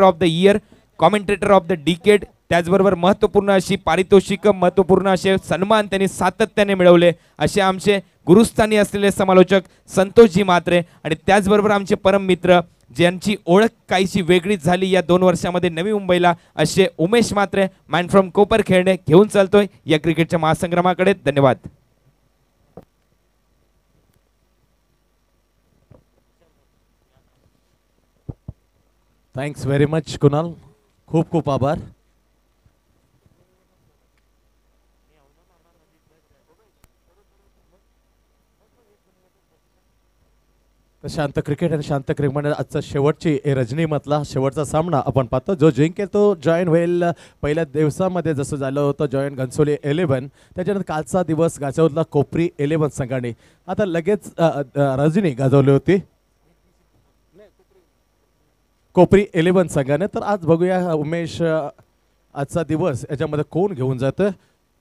Of the year, commentator of the decade, त्याचबरोबर महत्त्वपूर्ण अशी पारितोषिक, महत्त्वपूर्ण असे सन्मान त्यांनी सातत्याने मिळवले असे आमचे गुरुस्थानी असलेले समालोचक संतोषजी म्हात्रे आणि त्याचबरोबर आमचे परम मित्र ज्यांची ओळख काहीशी वेगळीच झाली या 2 वर्षामध्ये नवी मुंबईला असे उमेश म्हात्रे, मॅन फ्रॉम कोपर खेळणे घेऊन चालतोय या क्रिकेटच्या महासंग्रामाकडे. धन्यवाद. थँक्स व्हेरी मच कुणाल, खूप खूप आभार. शांत क्रिकेट आणि शांत क्रिकेट म्हणजे आजचा शेवटची रजनीमधला शेवटचा सामना आपण पाहतो. जो जिंकेल तो जॉईन होईल पहिल्या दिवसामध्ये जसं झालं होतं जॉईन घनसोली 11. त्याच्यानंतर कालचा दिवस गाजवला कोपरी 11 संघाने. आता लगेच रजनी गाजवली होती कोपरी 11 संघाने. तर आज बघूया उमेश आजचा दिवस याच्यामध्ये कोण घेऊन जातं.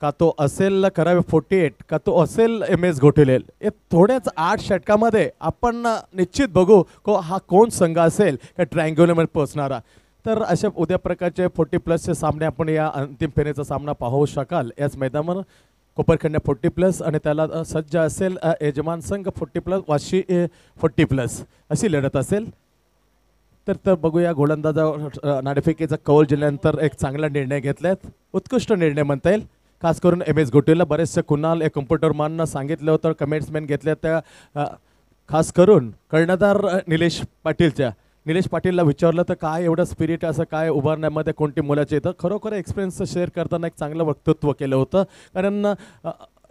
का तो असेल करावे 48, का तो असेल MS घोटेले. हे थोड्याच 8 षटकामध्ये आपण निश्चित बघू को हा कोण संघ असेल का ट्रायंग्युलरमध्ये पोहोचणारा. तर अशा उद्या प्रकारचे 40+ सामने आपण या अंतिम फेरीचा सामना पाहू शकाल याच मैदानावर. कोपरखंड 40+ आणि त्याला सज्ज असेल यजमान संघ 40+, वाशी 40+ अशी लढत असेल. तर बघूया गोलंदाजा नाणेफेकीचा कौल जिल्ह्यानंतर एक चांगला निर्णय घेतलात, उत्कृष्ट निर्णय म्हणता येईल. खास करून MS घोटेला बरेचसे कुणाल कम्प्युटर माननं सांगितलं होतं, कमेंट्समॅन घेतल्या त्या खास करून कर्णधार निलेश पाटीलला विचारलं तर काय एवढं स्पिरिट असं काय उभारण्यामध्ये कोणती मुलाची येतं. खरोखर एक्सपिरियन्स शेअर करताना एक चांगलं वक्तृत्व केलं होतं. कारण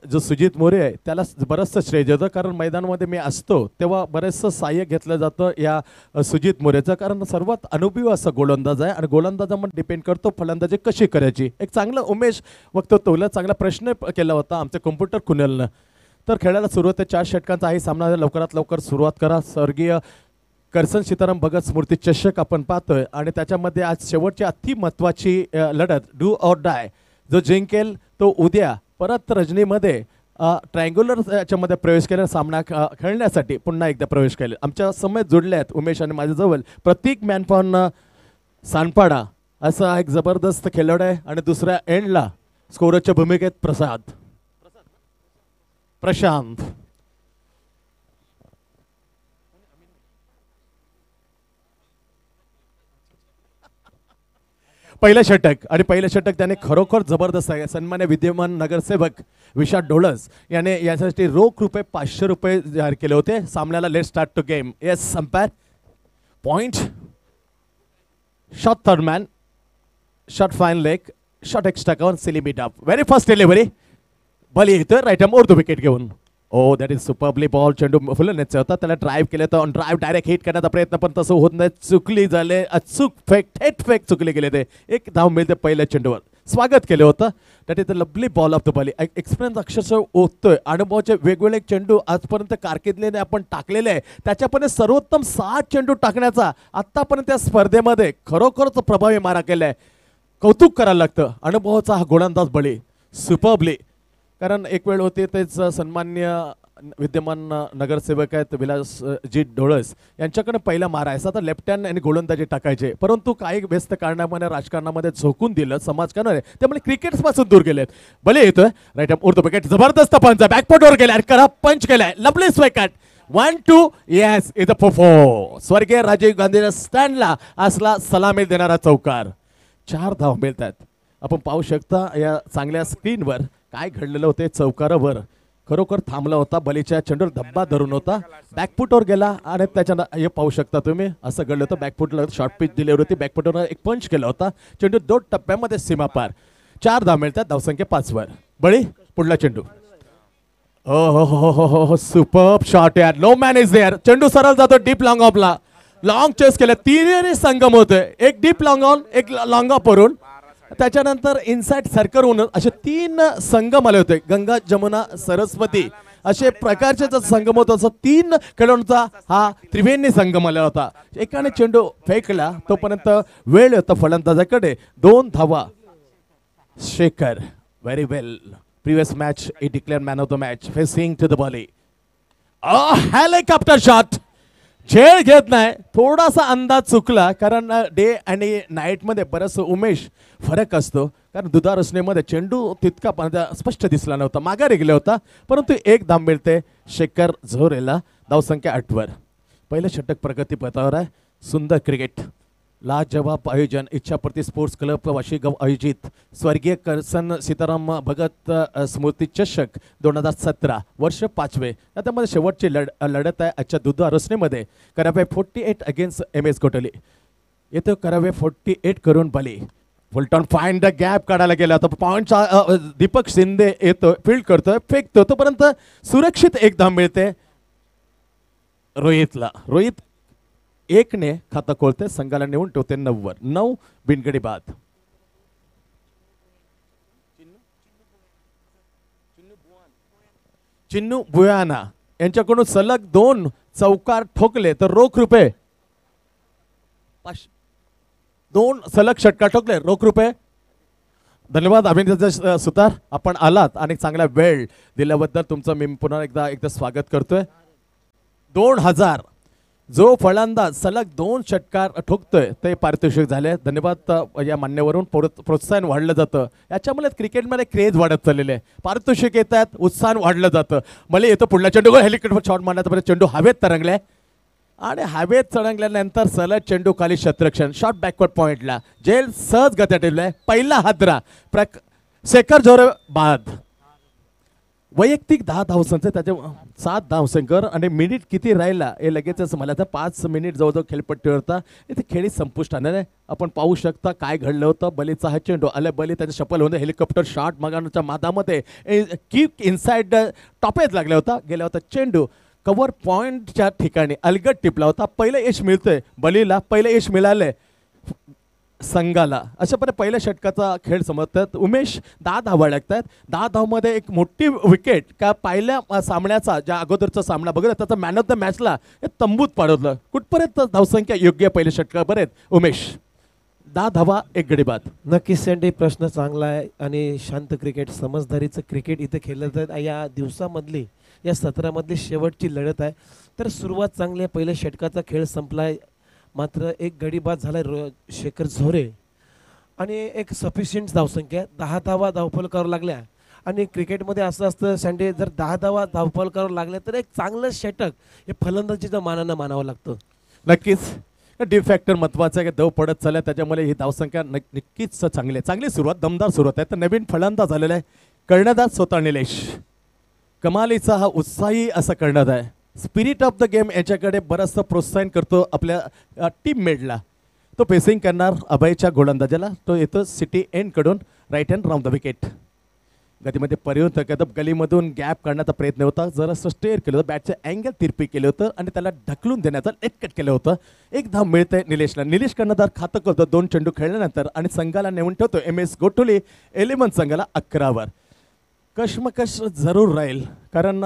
जो सुजित मोरे आहे त्याला बरंचसं श्रेय देतं, कारण मैदानामध्ये मी असतो तेव्हा बरेचसं सहाय्य घेतलं जातं या सुजित मोरेचं. कारण सर्वात अनुभवी असं गोलंदाज आहे आणि गोलंदाजामध्ये डिपेंड करतो फलंदाजी कशी करायची. एक चांगलं उमेश वक्तव्य चांगला प्रश्न केला होता आमच्या कम्प्युटर कुणालनं. तर खेळायला सुरुवात आहे 4 षटकांचा आहे सामना. लवकरात लवकर सुरुवात करा. स्वर्गीय करसन सीताराम भगत स्मृती चषक आपण पाहतोय आणि त्याच्यामध्ये आज शेवटची अति महत्त्वाची लढत डू ऑर डाय. जो जिंकेल तो उद्या परत रजनीमध्ये ट्रायंग्युलर याच्यामध्ये प्रवेश केला, सामना खेळण्यासाठी पुन्हा एकदा प्रवेश केले. आमच्या समय जोडले आहेत उमेश आणि माझ्याजवळ प्रतीक मॅन फ्रॉम सानपाडा असा एक जबरदस्त खेळाडू आहे आणि दुसऱ्या एंडला स्कोरच्या भूमिकेत प्रशांत. पहिलं षटक त्याने खरोखर जबरदस्त आहे. सन्मान्य विद्यमान नगरसेवक विशाल ढोळस याने यासाठी रोख रुपये 500 रुपये जाहीर केले होते. सामन्याला late start to game. Yes umpire point. Shot third man, shot fine leg, shot extra cover, silly beat up. Very first delivery ball येतोय राईट आर्म उर्दू विकेट घेऊन. Oh that is superbly ball. चेंडू फुलनेचा होता, त्याला drive केलं तर on drive direct hit करण्याचा प्रयत्न पण तसं होत नाही. चुकली झाले, अचूक थेट फेक चुकले गेले. ते एक धाव मिळते पहिल्या चेंडूवर. स्वागत केलं होतं. That is the lovely ball of the ball. Experience अक्षरशः ओततोय. अनुभवाचे वेगवेगळे चेंडू आजपर्यंत कारकिर्दीने आपण टाकलेले आहे. त्याच्यापर्यंत सर्वोत्तम 60 चेंडू टाकण्याचा आत्तापर्यंत त्या स्पर्धेमध्ये खरोखरच प्रभावी मारा केलाय. कौतुक करायला लागतं. अनुभवाचा हा गोलंदाज बळी सुपरबली. कारण एक वेळ होते तेच सन्मान्य विद्यमान नगरसेवक आहेत विलासजी ढोळस यांच्याकडे पहिला मारायचा तर लेफ्ट हँड आणि गोलंदाजी टाकायचे. परंतु काही व्यस्त कारणामुळे राजकारणामध्ये झोकून दिलं समाजकारणाने, त्यामुळे क्रिकेटपासून दूर गेलेत. भले येतोय राईट आर्म उर्दू विकेट. जबरदस्त पंच बॅकफुटवर गेलाय, करा पंच केलाय. Lovely wicket 1-2. Yes is a फोफो. स्वर्गीय राजीव गांधी स्टँडला असला सलामी देणारा चौकार. 4 धाव मिळतात. आपण पाहू शकता या चांगल्या स्क्रीनवर काय घडलेलं होते. चौकारावर खरोखर थांबला होता. बलीच्या चेंडूवर धब्बा धरून होता, बॅकफुटवर गेला आणि त्याच्यानं हे पाहू शकता तुम्ही असं घडलं होतं. बॅकफुटला शॉर्ट पिच दिली होती, बॅकफुटवर एक पंच केला होता. चेंडू 2 टप्प्यामध्ये सीमा पार. 4 धाव मिळतात. धावसंख्या 5 वर. बळी पुढला चेंडू. हो सुपर्ब शॉट यार. No man is there. चेंडू सरळ जातो डीप लॉंग ऑफला. लॉंग चेस केलं. 3 संगम होते, एक डीप लॉंग ऑन, एक लॉंग ऑफ वरून. त्याच्यानंतर इनसाइड सर्कल होऊन असे 3 संगम आले होते. गंगा जमुना सरस्वती असे प्रकारचे जर संगम होत असं 3 खेळाडूंचा हा त्रिवेणी संगम आला होता. एकाने चेंडू फेकला तोपर्यंत वेळ होता फलंदाजाकडे. 2 धावा. Shekhar very well. Previous match he declared man of the match facing to the volley. Helicopter shot. खेळ घेत नाही, थोडासा अंदाज चुकला कारण डे आणि नाईटमध्ये बरंच उमेश फरक असतो. कारण दुधारसनेमध्ये चेंडू तितका स्पष्ट दिसला नव्हता, माघारी गेला होता. परंतु एक धाव मिळते शेखर झोरेला, धावसंख्या 8 वर. पहिलं षटक प्रगतीपथावर आहे. सुंदर क्रिकेट, लाजवाब आयोजन, इच्छाप्रती स्पोर्ट्स क्लब वाशीगाव आयोजित स्वर्गीय करसन सीताराम भगत स्मृती चषक 2017 वर्ष 5वे. त्यामध्ये शेवटची लढत आहे आजच्या दुधारसनेमध्ये. करावे 48 अगेन्स्ट MS घोटली. येतो करावे 48 करून बली. फुलटॉन फाइंड द गॅप काढायला गेला होता. पॉईंटचा दीपक शिंदे येतो, फील्ड करतोय, फेकतो, तोपर्यंत सुरक्षित एक धाव मिळते रोहितला. रोहित 1 ने खातं खोलते, संघाला नेऊन ठेवते 9 वर. 9 बिनगडी बाद. चिन्नू बुयाना यांच्याकडून सलग 2 चौकार ठोकले तर रोख रुपये 2 सलग षटकार ठोकले, रोख रुपये. धन्यवाद अभिनेता सुतार, आपण आलात आणि चांगला वेळ दिल्याबद्दल तुमचं मी पुन्हा एकदा स्वागत करतोय. 2000 जो फलंदाज सलग 2 षटकार ठोकतोय ते पारितोषिक झाले. धन्यवाद. या मान्यवरून प्रोत्साहन वाढलं जातं. याच्यामुळे क्रिकेटमध्ये क्रेज वाढत चाललेले आहे. पारितोषिक येतात, उत्साह वाढलं जातं. मला येतो पुढला चेंडू, हेलिकॉप्टर शॉट मारण्याचा चेंडू हवेत तरंगलाय आणि हवेत चढंगल्यानंतर सलग चेंडू खाली शतरक्षण शॉट बॅकवर्ड पॉइंटला जेल सहज गत्या ठेवलाय. पहिला हादरा शेखर झोरे बाद. वैयक्तिक 10 धावसंख्या, त्याचे 7 धावसंख्यावर आणि मिनिट किती राहिला हे लगेचच मला तर 5 मिनिट जवळजवळ खेळपट्टीवर होता. इथे खेळी संपुष्टाने आपण पाहू शकता काय घडलं होतं. बलीचा हा चेंडू आला, बली त्याच्या शपल होऊन हेलिकॉप्टर शॉट मगाच्या मादामध्ये किक इनसाइड टॉपेज लागला होता. गेला होता चेंडू कव्हर पॉइंटच्या ठिकाणी अलगट टिपला होता. पहिलं यश मिळतंय बलीला, पहिलं यश मिळालंय संघाला. अशा प्रकारे पहिल्या षटकाचा खेळ समजतात. उमेश 10 धावा लागतात. 10 धावमध्ये एक मोठी विकेट का पहिल्या सामन्याचा ज्या अगोदरचा सामना बघत त्याचा मॅन ऑफ द मॅचला हे तंबूत पाडवलं. कुठपर्यंत धावसंख्या योग्य पहिल्या षटकापर्यंत उमेश 10 धावा 1 गडी बाद. नक्कीच सँडी, प्रश्न चांगला आहे आणि शांत क्रिकेट, समजदारीचं क्रिकेट इथे खेळलं जात. या दिवसामधली, या सत्रामधली शेवटची लढत आहे. तर सुरुवात चांगली आहे. पहिल्या षटकाचा खेळ संपला आहे, मात्र 1 गडी बाद झाला शेखर झोरे आणि एक सफिशियंट धावसंख्या. 10 धावा धावफलकावर लागल्या आणि क्रिकेटमध्ये असं असतं सँडी, जर 10 धावा धावफलकावर लागल्या तर एक चांगलं षटक हे फलंदाजीच्या मानानं मानावं लागतं. नक्कीच डी फॅक्टर महत्वाचं आहे की धाव पडत चालल्या, त्याच्यामुळे ही धावसंख्या नक्कीच चांगली आहे. चांगली सुरुवात, दमदार सुरुवात आहे. तर नवीन फलंदाज झालेला आहे कर्णधार स्वतः निलेश. कमालीचा हा उत्साही असा कर्णधार आहे. स्पिरिट ऑफ द गेम याच्याकडे बरंचसं प्रोत्साहन करतो आपल्या टीममेटला. तो पेसिंग करणार अभयच्या गोलंदाजाला. तो येतो सिटी एंडकडून right hand round the wicket. गतीमध्ये परिवर्तन करत गलीमधून गॅप काढण्याचा प्रयत्न होता. जरासं स्टेअर केलं होतं, बॅटचं अँगल तिरपी केलं होतं आणि त्याला ढकलून देण्याचा नेटकट केलं होतं. 1 धाव मिळतंय निलेशला. निलेश कर्णधार खातं करतो 2 चेंडू खेळल्यानंतर आणि संघाला नेऊन ठेवतो MS घोटुली 11 संघाला 11 वर. कशमकश जरूर राहील कारण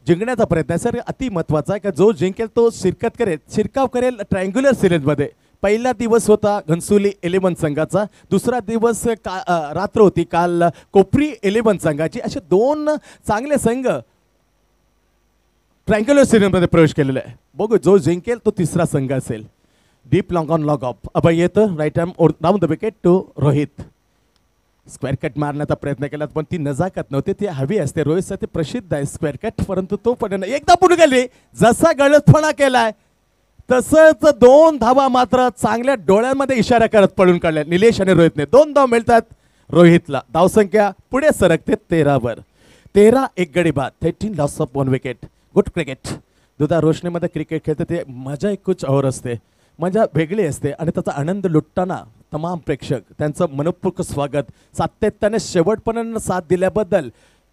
जिंकण्याचा प्रयत्न आहे सर. अति महत्वाचा आहे का जो जिंकेल तो शिरकाव करेल ट्रायंग्युलर सिरीजमध्ये. पहिला दिवस होता घनसोली 11 संघाचा, दुसरा दिवस रात्र होती काल कोपरी 11 संघाची. असे 2 चांगले संघ ट्रायंग्युलर सिरीजमध्ये प्रवेश केलेला आहे. बघू जो जिंकेल तो तिसरा संघ असेल. Deep long on long off. Abhay येतं right hand down the wicket to Rohit. Square cut मारण्याचा प्रयत्न केला पण ती नजाकत नव्हती, ती हवी असते. रोहितसाठी प्रसिद्ध आहे स्क्वेअर कट, परंतु तो पण एकदा पुढे गेली. जसा गळतपणा केलाय तसंच 2 धावा मात्र चांगल्या डोळ्यांमध्ये इशारा करत पळून काढल्या निलेश आणि रोहितने. 2 धाव मिळतात रोहितला. धावसंख्या पुढे सरकते 13 वर. 13 1 गडी बाद. 13 loss of 1 wicket. Good cricket. दुधा रोशनीमध्ये क्रिकेट खेळते ते मजा एक कुछ और असते, मजा वेगळी असते आणि त्याचा आनंद लुटताना तमाम प्रेक्षक त्यांचं मनपूर्वक स्वागत. सातत्याने शेवटपर्यंत साथ दिल्याबद्दल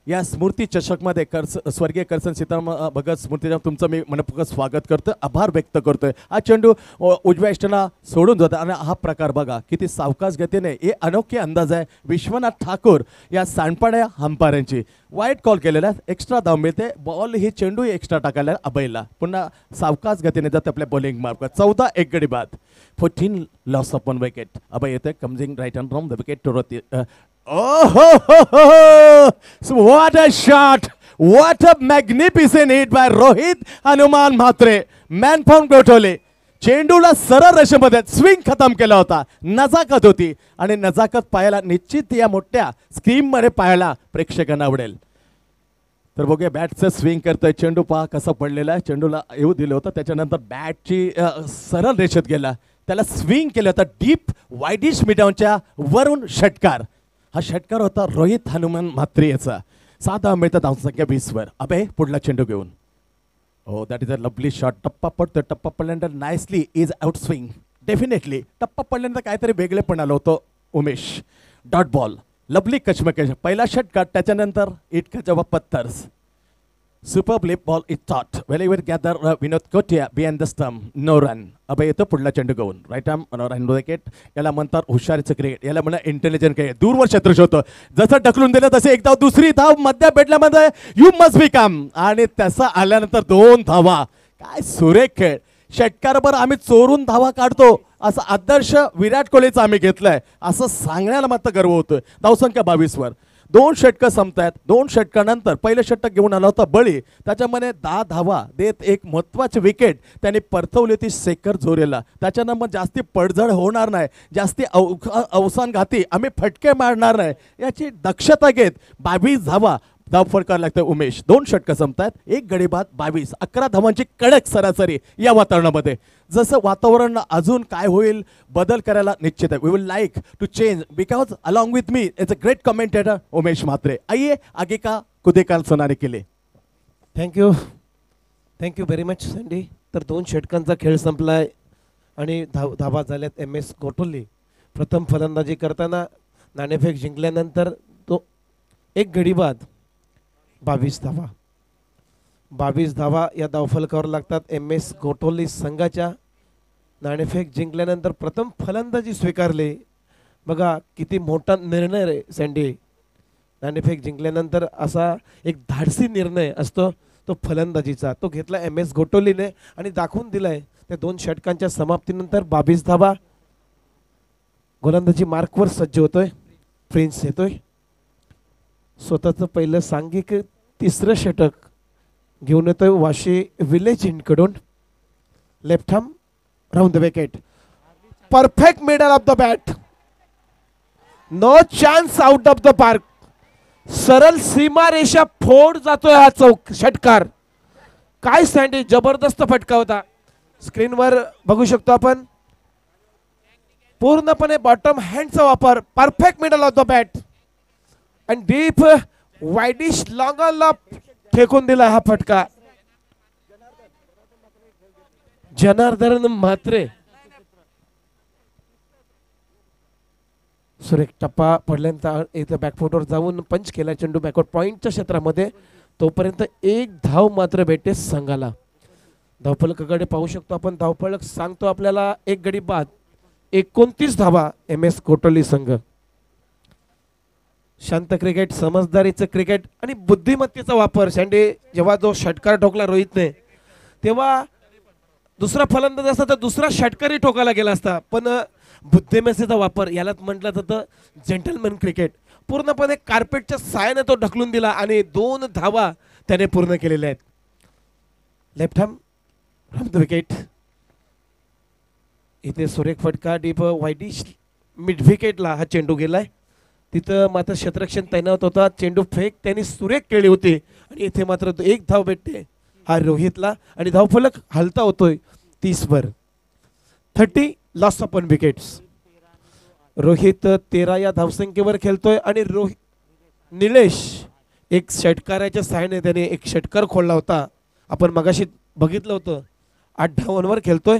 या स्मृती चषकमध्ये स्वर्गीय करसन सीताराम भगत स्मृतीच्या तुमचं मी मनपूर्वक स्वागत करतो, आभार व्यक्त करतोय. हा चेंडू उजव्या इष्टांना सोडून जातो आणि हा प्रकार बघा किती सावकाश गतीने, हे अनोखे अंदाज आहे विश्वनाथ ठाकूर या सांडपाड्या हंपाऱ्यांची. वाईट कॉल केलेला, एक्स्ट्रा धाव मिळते. बॉल ही चेंडू एक्स्ट्रा टाकायला अभयला. पुन्हा सावकाश गतीने जाते आपल्या बॉलिंग मार्क. 14 1 गडी बाद. 14 लॉस ऑफ 1 विकेट. अभय येते coming right hand from the wicket to Rohit. Oh, ho, ho, ho, ho. So what a shot! What a magnificent hit by Rohit Hanuman Mhatre, man from Gothavale. चेंडूला सरळ रेषेमध्ये स्विंग खतम केला होता. नजाकत होती आणि नजाकत पाहायला निश्चित या मोठ्या स्क्रीन मध्ये पाहायला प्रेक्षकांना आवडेल. तर बघूया बॅटचं स्विंग करतोय. चेंडू पहा कसा पडलेला आहे. चेंडूला येऊ दिलं होतं, त्याच्यानंतर बॅटची सरळ रेषेत गेला, त्याला स्विंग केलं होतं डीप वाईडिश मिडॉनच्या वरून षटकार. हा षटकार होता रोहित हनुमान म्हात्रे याचा. 7 धावा मिळतात धावसंख्या 20 वर. अबे पुढला चेंडू घेऊन. हो that is a lovely shot. टप्पा पडतोय. टप्पा पडल्यानंतर nicely is out swing. Definitely टप्पा पडल्यानंतर काहीतरी वेगळे पण आलं होतं उमेश. डॉट बॉल लवली कचमकेश. पहिला षटकार, त्याच्यानंतर इटका जवाब पत्थर्स. सुपर ब्लिप बॉल इज टॉट वेल इवर gather Vinod Kotia behind the stump. No run. अबे येतो पुढला चेंडू घेऊन. Right arm run wicket. याला म्हणतात हुशारीचं क्रिकेट, याला म्हणा इंटेलिजंट क्रिकेट. दूरवर शत्रू शोधतो. जसं ढकलून दिलं तसे एक धाव, दुसरी धाव मध्य भेटल्यामध्ये यू मस्ट बी कम. आणि तसं आल्यानंतर 2 धावा. काय सुरेख खेळ. षटकारभर आम्ही चोरून धावा काढतो असं आदर्श विराट कोहलीचं आम्ही घेतलंय असं सांगण्याला मात्र गर्व होतोय. धावसंख्या 22 वर. 2 षटकं संपतायत. 2 षटकानंतर पहिलं षटक घेऊन आला होता बळी. त्याच्यामध्ये 10 धावा देत एक महत्त्वाची विकेट त्यांनी परतवली होती शेखर झोरेला. त्याच्यानं मग जास्ती पडझड होणार नाही, जास्ती अवसान घाती आम्ही फटके मारणार नाही याची दक्षता घेत 22 धावा धाव फटकार लागतोय उमेश. 2 षटकं संपतायत. 1 गडी बाद 22. 11 धावांची कडक सरासरी या वातावरणामध्ये. जसं वातावरण अजून काय होईल बदल करायला निश्चित आहे. We will like to change because along with me it's a great commentator Umesh Mhatre. आइए आगे का कुदेकाल सुनाने के लिए. Thank you very much Sandy. तर 2 षटकांचा खेळ संपलाय आणि धावा झाल्यात MS गोटोली. प्रथम फलंदाजी करताना नाणेफेक जिंकल्यानंतर तो 1 गडी बाद 22 धावा. 22 धावा या धावफलकावर लागतात MS गोटोली संघाच्या. नाणेफेक जिंकल्यानंतर प्रथम फलंदाजी स्वीकारली. बघा किती मोठा निर्णय रे सँडी. नाणेफेक जिंकल्यानंतर असा एक धाडसी निर्णय असतो तो फलंदाजीचा, तो घेतला MS गोटोलीने आणि दाखवून दिलाय. त्या 2 षटकांच्या समाप्तीनंतर 22 धावा. गोलंदाजी मार्कवर सज्ज होतोय. प्रिन्स येतोय. स्वतःचं पहिलं सांघिक 3रं षटक घेऊन येतोय वाशी विलेज इंडकडून. Left arm round the wicket. Perfect middle of the bat. No chance out of the park. सरळ सीमारेषा फोड जातोय हा षटकार. काय सँडी जबरदस्त फटका होता. स्क्रीनवर बघू शकतो आपण. पूर्णपणे बॉटम हँडचा वापर. Perfect middle of the bat आणि डीप वाईडिश लॉंगला फेकून दिला हा फटका. जनार्दन म्हात्रे. सुरेख टप्पा पडल्यानंतर इथं बॅकफुटवर जाऊन पंच केला चेंडू बॅकवर्ड पॉइंटच्या क्षेत्रामध्ये. तोपर्यंत 1 धाव मात्र भेटे संघाला. धावफलकाकडे पाहू शकतो आपण. धावफलक सांगतो आपल्याला 1 गडी बाद 29 धावा MS गोटोली संघ. शांत क्रिकेट, समजदारीचं क्रिकेट आणि बुद्धिमत्तेचा वापर. सँडी जेव्हा जो षटकार ठोकला रोहितने तेव्हा दुसरा फलंदाज असता तर दुसरा षटकारही ठोकायला गेला असता, पण बुद्धिमत्तेचा वापर यालाच म्हटलं जातं जेंटलमॅन क्रिकेट. पूर्णपणे कार्पेटच्या साहाय्याने तो ढकलून दिला आणि 2 धावा त्याने पूर्ण केलेल्या आहेत. Left ham from the wicket. इथे सुरेख फटका डीप वाईडिश मिड विकेटला हा चेंडू गेलाय. तिथं मात्र क्षेत्ररक्षण तैनात होता. चेंडू फेक त्यांनी सुरेख केली होती आणि इथे मात्र 1 धाव भेटते हा रोहितला आणि धावफलक हलता होतोय 30 वर. 30 लॉस ऑन विकेट्स. रोहित 13 या धावसंख्येवर खेळतोय आणि निलेश एक षटकाराच्या सहाय्याने त्याने एक षटकार खोलला होता. आपण मगाशी बघितलं होतं. 8 धावांवर खेळतोय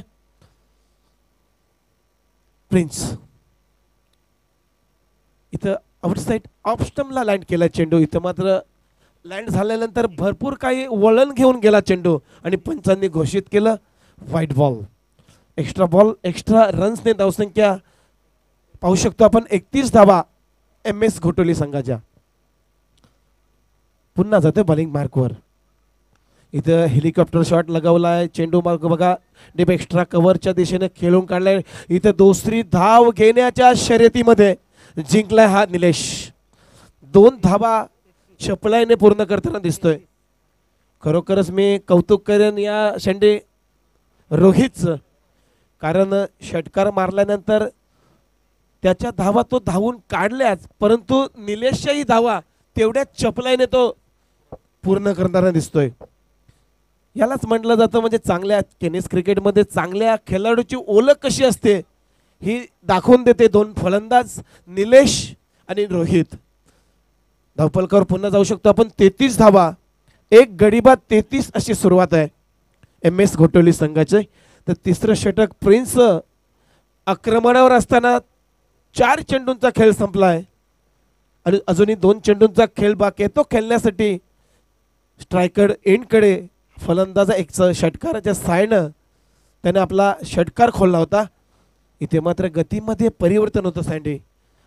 प्रिन्स. इथं आउटसाइड ऑफ स्टंपला लँड केला चेंडू. इथं मात्र लँड झाल्यानंतर भरपूर काही वळण घेऊन गेला चेंडू आणि पंचांनी घोषित केलं व्हाईट बॉल. एक्स्ट्रा रन्सने धावसंख्या पाहू शकतो आपण 31 धावा MS घोटोली संघाच्या. पुन्हा जाते बॉलिंग मार्कवर. इथं हेलिकॉप्टर शॉट लगावलाय. चेंडू मार्क बघा डीप एक्स्ट्रा कव्हरच्या दिशेने खेळून काढलाय. इथं 2री धाव घेण्याच्या शर्यतीमध्ये जिंकलाय हा निलेश. 2 धावा चपलाईने पूर्ण करताना दिसतोय. खरोखरच मी कौतुक करेन या शेंडे रोहितचं, कारण षटकार मारल्यानंतर त्याच्या धावा तो धावून काढल्याच, परंतु निलेशच्याही धावा तेवढ्याच चपलाईने तो पूर्ण करताना दिसतोय. यालाच म्हटलं जातं म्हणजे चांगल्या टेनिस क्रिकेटमध्ये चांगल्या खेळाडूची ओळख कशी असते ही दाखवून देते दोन फलंदाज निलेश आणि रोहित. धावफलकावर पुन्हा जाऊ शकतो आपण. 33 धावा, एक गडी बाद 33 अशी सुरुवात आहे MS घोटवली संघाचे. तर तिसरं षटक प्रिन्स आक्रमणावर असताना 4 चेंडूंचा खेळ संपला आहे आणि अजूनही 2 चेंडूंचा खेळ बाकी आहे. तो खेळण्यासाठी स्ट्रायकर एंडकडे फलंदाजा एक षटकाराच्या साहाय्यानं त्याने आपला षटकार खोलला होता. इथे मात्र गतीमध्ये परिवर्तन होतं सँडी,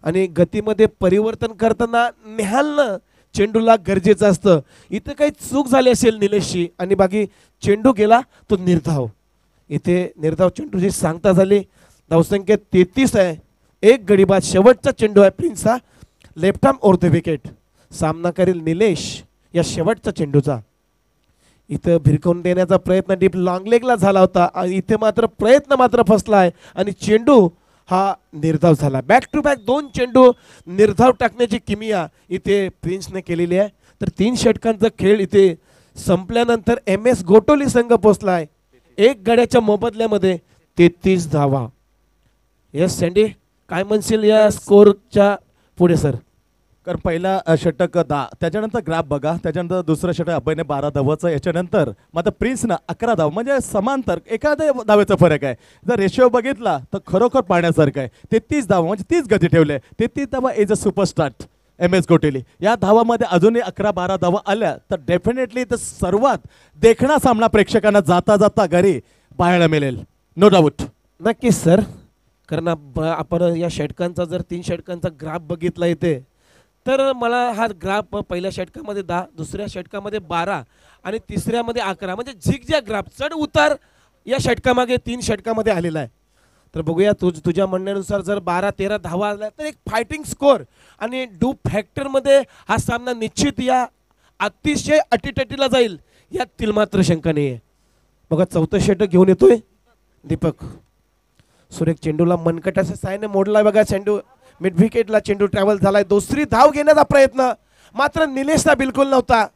आणि गतीमध्ये परिवर्तन करताना निहालनं चेंडूला गरजेचं असतं. इथे काही चूक झाली असेल निलेशची आणि बाकी चेंडू गेला तो निर्धाव. इथे निर्धाव चेंडूची सांगता झाली. धावसंख्या 33 आहे, एक गडी बाद. शेवटचा चेंडू आहे प्रिन्सचा, left arm over the wicket. सामना करेल निलेश या शेवटचा चेंडूचा. इथं भिरकवून देण्याचा प्रयत्न डीप लॉंग लेगला झाला होता आणि इथे मात्र प्रयत्न मात्र फसला आहे आणि चेंडू हा निर्धाव झाला. बॅक टू बॅक 2 चेंडू निर्धाव टाकण्याची किमिया इथे प्रिन्सने केलेली आहे. तर 3 षटकांचा खेळ इथे संपल्यानंतर MS घोटवली संघ पोहोचला आहे एक गड्याच्या मोबदल्यामध्ये 33 धावा. यस सँडी, काय म्हणशील या स्कोरच्या पुढे सर? कारण पहिला षटक 10, त्याच्यानंतर ग्राफ बघा, त्याच्यानंतर दुसरं षटक अभयने 12 धावाचं, याच्यानंतर मात्र प्रिन्सनं 11 धाव, म्हणजे समांतर एखाद्या धावेचा फरक आहे. जर रेशिओ बघितला तर खरोखर पाहण्यासारखं आहे. 33 धावा म्हणजे 30 गती ठेवले. 33 धावा एज अ सुपरस्टार MS घोटेली. या धावामध्ये अजूनही 11-12 धावा आल्या तर डेफिनेटली तर सर्वात देखणा सामना प्रेक्षकांना जाता जाता घरी पाहायला मिळेल, नो डाऊट. नक्कीच सर, कारण आपण या षटकांचा जर 3 षटकांचा ग्राफ बघितला इथे तर मला हा ग्राफ पहिल्या षटकामध्ये 10, दुसऱ्या षटकामध्ये 12 आणि तिसऱ्यामध्ये 11, म्हणजे झिगझॅग ग्राफ चढ उतार या षटकामागे 3 षटकामध्ये आलेला आहे. तर बघूया तुझ्या म्हणण्यानुसार जर 12-13 धावा आल्या तर एक फायटिंग स्कोर आणि डूप फॅक्टरमध्ये हा सामना निश्चित या अतिशय अटीतटीला जाईल यातील मात्र शंका नाही आहे. बघा चौथं षटक घेऊन येतोय दीपक. सुरेख चेंडूला मनकटाच्या साहाय्याने मोडलाय बघा चेंडू. मिड विकेटला चेंडू ट्रॅव्हल झालाय. दुसरी धाव घेण्याचा प्रयत्न मात्र निलेशला बिलकुल नव्हता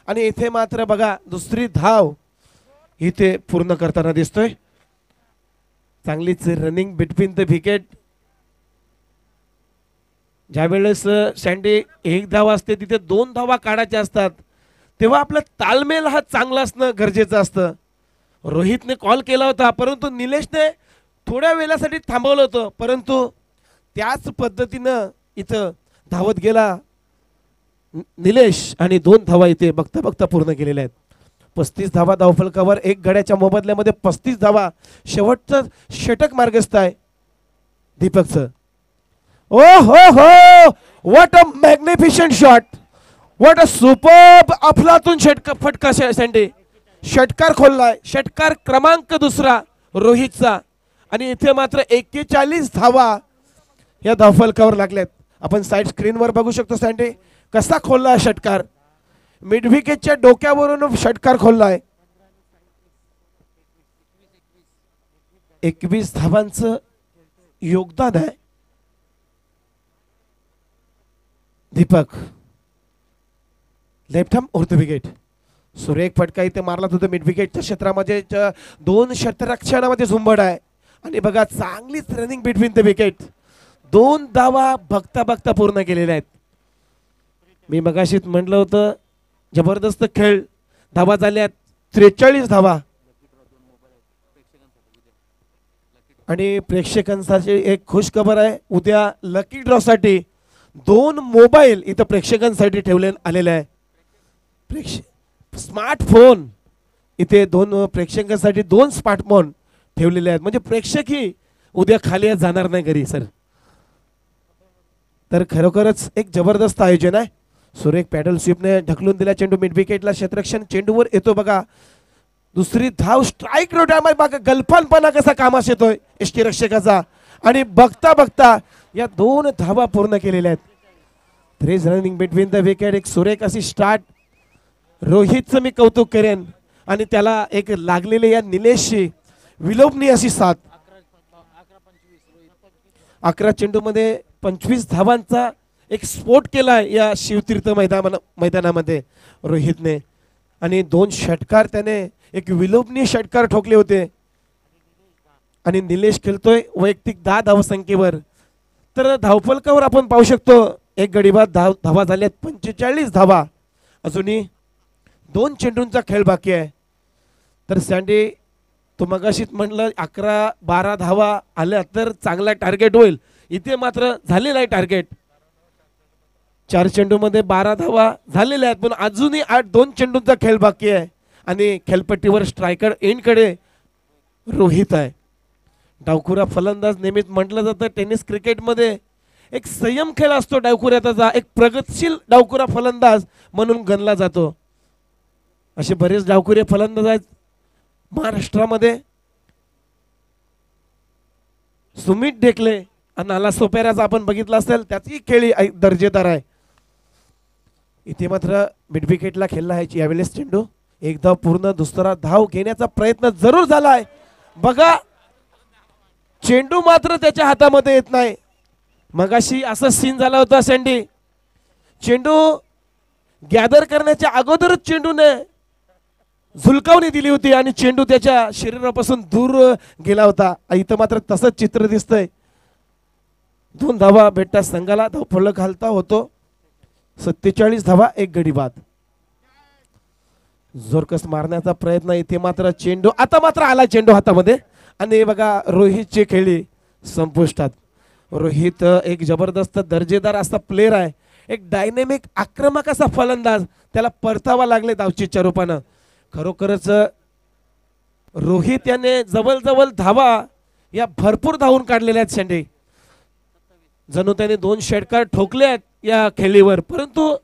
आणि इथे मात्र बघा दुसरी धाव इथे पूर्ण करताना दिसतोय. चांगलीच रनिंग बिटवीन द विकेट. ज्यावेळेस सँडी 1 धाव असते तिथे 2 धावा काढायच्या असतात तेव्हा आपला तालमेल हा चांगला असणं गरजेचं असतं. रोहितने कॉल केला होता परंतु निलेशने थोड्या वेळासाठी थांबवलं होतं, परंतु त्याच पद्धतीनं इथं धावत गेला निलेश आणि 2 धावा इथे बघता बघता पूर्ण केलेल्या आहेत. 35 धावा धावफलकावर, एक गड्याच्या मोबदल्यामध्ये 35 धावा. शेवटचं षटक मार्गस्थ आहे दीपकचं. Oh ho ho, what a magnificent shot, what a superb अफलातून फटका सँडी. षटकार खोललाय, षटकार क्रमांक 2 रोहितचा आणि इथे मात्र 41 धावा या धावफलकावर लागल्यात. आपण साइड स्क्रीनवर बघू शकतो सँडी कसा खोलला षटकार. मिड विकेटच्या डोक्यावरून षटकार खोललाय. 21 धावांचं योगदान आहे Deepak. Left arm over the wicket. सुरेख फटका इथे मारला होता मिड विकेटच्या क्षेत्रामध्ये. 2 षटरक्षणामध्ये झुंबड आहे आणि बघा चांगलीच रनिंग बिटवीन द विकेट. 2 धावा बघता बघता पूर्ण केलेल्या आहेत. मी मगाशीच म्हटलं होतं जबरदस्त खेळ. धावा झाल्या 43 धावा आणि प्रेक्षकांसाठी एक खुश खबर आहे. उद्या लकी ड्रॉ साठी 2 मोबाईल इथं प्रेक्षकांसाठी ठेवले आलेले आहे. स्मार्टफोन इथे 2 प्रेक्षकांसाठी 2 स्मार्टफोन ठेवलेले आहेत, म्हणजे प्रेक्षकही उद्या खाली जाणार नाही घरी सर. तर खरोखरच एक जबरदस्त आयोजन आहे. सुरेख पॅडल स्वीपने ढकलून दिला चेंडू मिड विकेटला. क्षेत्ररक्षण चेंडूवर येतो बघा. दुसरी धाव स्ट्राईक रोटामध्ये बघा गलफानपणा कसा कामास येतोय यष्टीरक्षकाचा आणि बघता बघता या 2 धावा पूर्ण केलेल्या आहेत. 3 is running between the wicket. एक सुरेख अशी स्टार्ट रोहितचं मी कौतुक करेन आणि त्याला एक लागलेले या निलेशची विलोभनीय अशी साथ. 11 चेंडूमध्ये 25 धावांचा एक स्फोट केलाय या शिवतीर्थ मैदानामध्ये रोहितने आणि 2 षटकार त्याने एक विलोभनीय षटकार ठोकले होते आणि निलेश खेळतोय वैयक्तिक 10 धावसंख्येवर. तर धावफलकावर आपण पाहू शकतो एक गडी बाद धावा झाल्यात 45 धावा. अजूनही 2 चेंडूंचा खेळ बाकी आहे. तर सँडी तो मगाशीच म्हटलं 11-12 धावा आल्या तर चांगला टार्गेट होईल. इथे मात्र झालेला आहे टार्गेट. 4 चेंडूमध्ये 12 धावा झालेल्या आहेत पण अजूनही 2 चेंडूंचा खेळ बाकी आहे आणि खेळपट्टीवर स्ट्रायकर एंडकडे रोहित आहे. डावखुरा फलंदाज नेहमीच म्हटलं जातं टेनिस क्रिकेटमध्ये एक संयम खेळ असतो डावखुऱ्याचा. एक प्रगतशील डावखुरा फलंदाज म्हणून गणला जातो. असे बरेच डावखुरे फलंदाज आहेत महाराष्ट्रामध्ये. सुमित ढेकले आणि नाला सोपेराचा आपण बघितला असेल त्याची खेळी दर्जेदार आहे. इथे मात्र मिड विकेटला खेळला आहे यावेळेस चेंडू. एक धाव पूर्ण, दुसरा धाव घेण्याचा प्रयत्न जरूर झालाय. बघा चेंडू मात्र त्याच्या हातामध्ये येत नाही. मगाशी असा सीन झाला होता सँडी. चेंडू गॅदर करण्याच्या अगोदरच चेंडूने झुलकावणी दिली होती आणि चेंडू त्याच्या शरीरापासून दूर गेला होता. इथं मात्र तसंच चित्र दिसतंय. 2 धावा भेटतात संघाला. धावफलक घालता होतो 47 धावा, 1 गडी बाद. जोरकस मारण्याचा प्रयत्न. इथे मात्र चेंडू आता मात्र आला चेंडू हातामध्ये आणि बघा रोहितची खेळी संपुष्टात. रोहित एक जबरदस्त दर्जेदार असा प्लेयर आहे. एक डायनेमिक आक्रमक असा फलंदाज. त्याला परतावा लागले धावचीच्या रूपानं. खरोखरच रोहित याने जवळ धावा या भरपूर धावून काढलेल्या आहेत सँडी. जणू त्याने 2 षटकार ठोकले आहेत या खेळीवर परंतु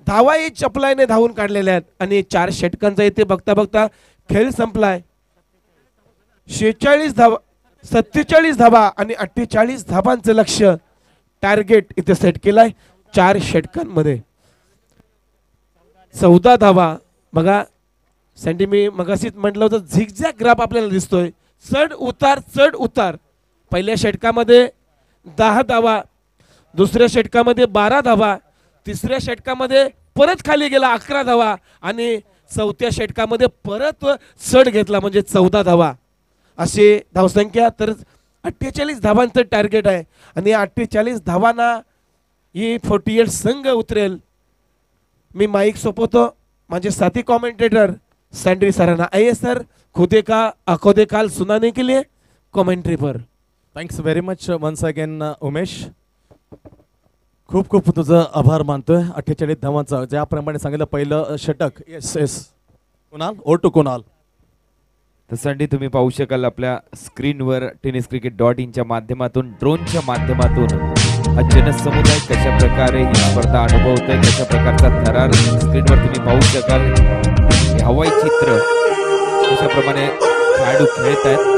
धावाही चपलाईने धावून काढलेल्या आहेत आणि 4 षटकांचा इथे बघता बघता खेळ संपलाय. 46 धावा, 47 धावा आणि 48 धावांचं लक्ष्य टार्गेट इथे सेट केलाय 4 षटकांमध्ये. 14 धावा. बघा सँडी मी मगाशीच म्हटलं होतं झिगझॅग ग्राफ आपल्याला दिसतोय. चढ उतार. पहिल्या षटकामध्ये 10 धावा, दुसऱ्या षटकामध्ये 12 धावा, तिसऱ्या षटकामध्ये परत खाली गेला 11 धावा आणि चौथ्या षटकामध्ये परत चढ घेतला म्हणजे 14 धावा. अशी धावसंख्या. तर 48 धावांचं टार्गेट आहे आणि 48 धावांना ही 48 संघ उतरेल. मी माईक सोपवतो माझे साथी कॉमेंटेटर सँडी सरांना. आइए सर, खुदे का आखोदे काल सुनाने के लिए कमेंट्री पर. Thanks very much once again Umesh. खूप खूप तुझं आभार मानतोय. 48 धावांचा ज्याप्रमाणे सांगितलं पहिलं षटक. Yes Kunal, oh to Kunal. त्यासाठी तुम्ही पाहू शकाल आपल्या स्क्रीनवर tenniscricket.in च्या माध्यमातून ड्रोनच्या माध्यमातून हा जनसमुदाय कशा प्रकारे ही स्पर्धा अनुभवतोय, कशा प्रकारचा थरार स्क्रीनवर तुम्ही पाहू शकाल. हे हवाई चित्र कशाप्रमाणे खेळाडू खेळत आहेत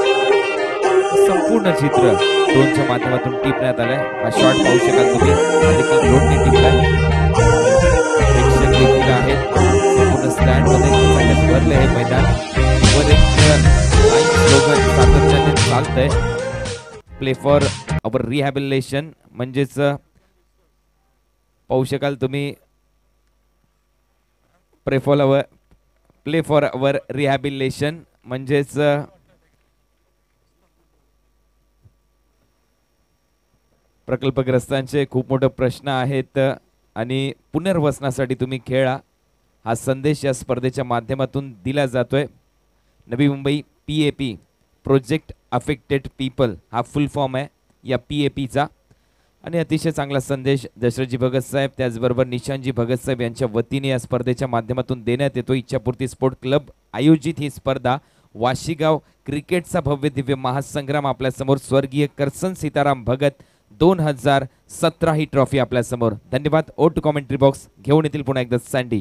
संपूर्ण चित्र ड्रोनच्या माध्यमातून टिपण्यात आलंय. हा शॉट पाहू शकाल तुम्ही. ड्रोनने टिपलाय. प्रेक्षक देखील आहेत संपूर्ण स्टँड मध्ये भरले हे मैदान. वर एक स्लोगन सातत्याने चालतंय, प्ले फॉर अवर रिहॅबिलिटेशन. म्हणजेच पाहू शकाल तुम्ही प्ले फॉर अवर रिहॅबिलिटेशन म्हणजेच प्रकल्पग्रस्तांचे खूप मोठे प्रश्न आहेत आणि पुनर्वसनासाठी तुम्ही खेळा हा संदेश या स्पर्धेच्या माध्यमातून दिला जातोय. Navi Mumbai PAP project affected people हा फुल फॉर्म आहे या PAPचा आणि अतिशय चांगला संदेश दशरथजी भगत साहेब त्याचबरोबर निशांतजी भगत साहेब यांच्या वतीने या स्पर्धेच्या माध्यमातून देण्यात येतो. इच्छापूर्ती स्पोर्ट क्लब आयोजित ही स्पर्धा वाशीगाव क्रिकेटचा भव्य दिव्य महासंग्राम आपल्यासमोर. स्वर्गीय करसन सीताराम भगत 2017 ही ट्रॉफी आपल्यासमोर. धन्यवाद. ओ टू कॉमेंट्री बॉक्स घेऊन येतील पुन्हा एकदा sandy.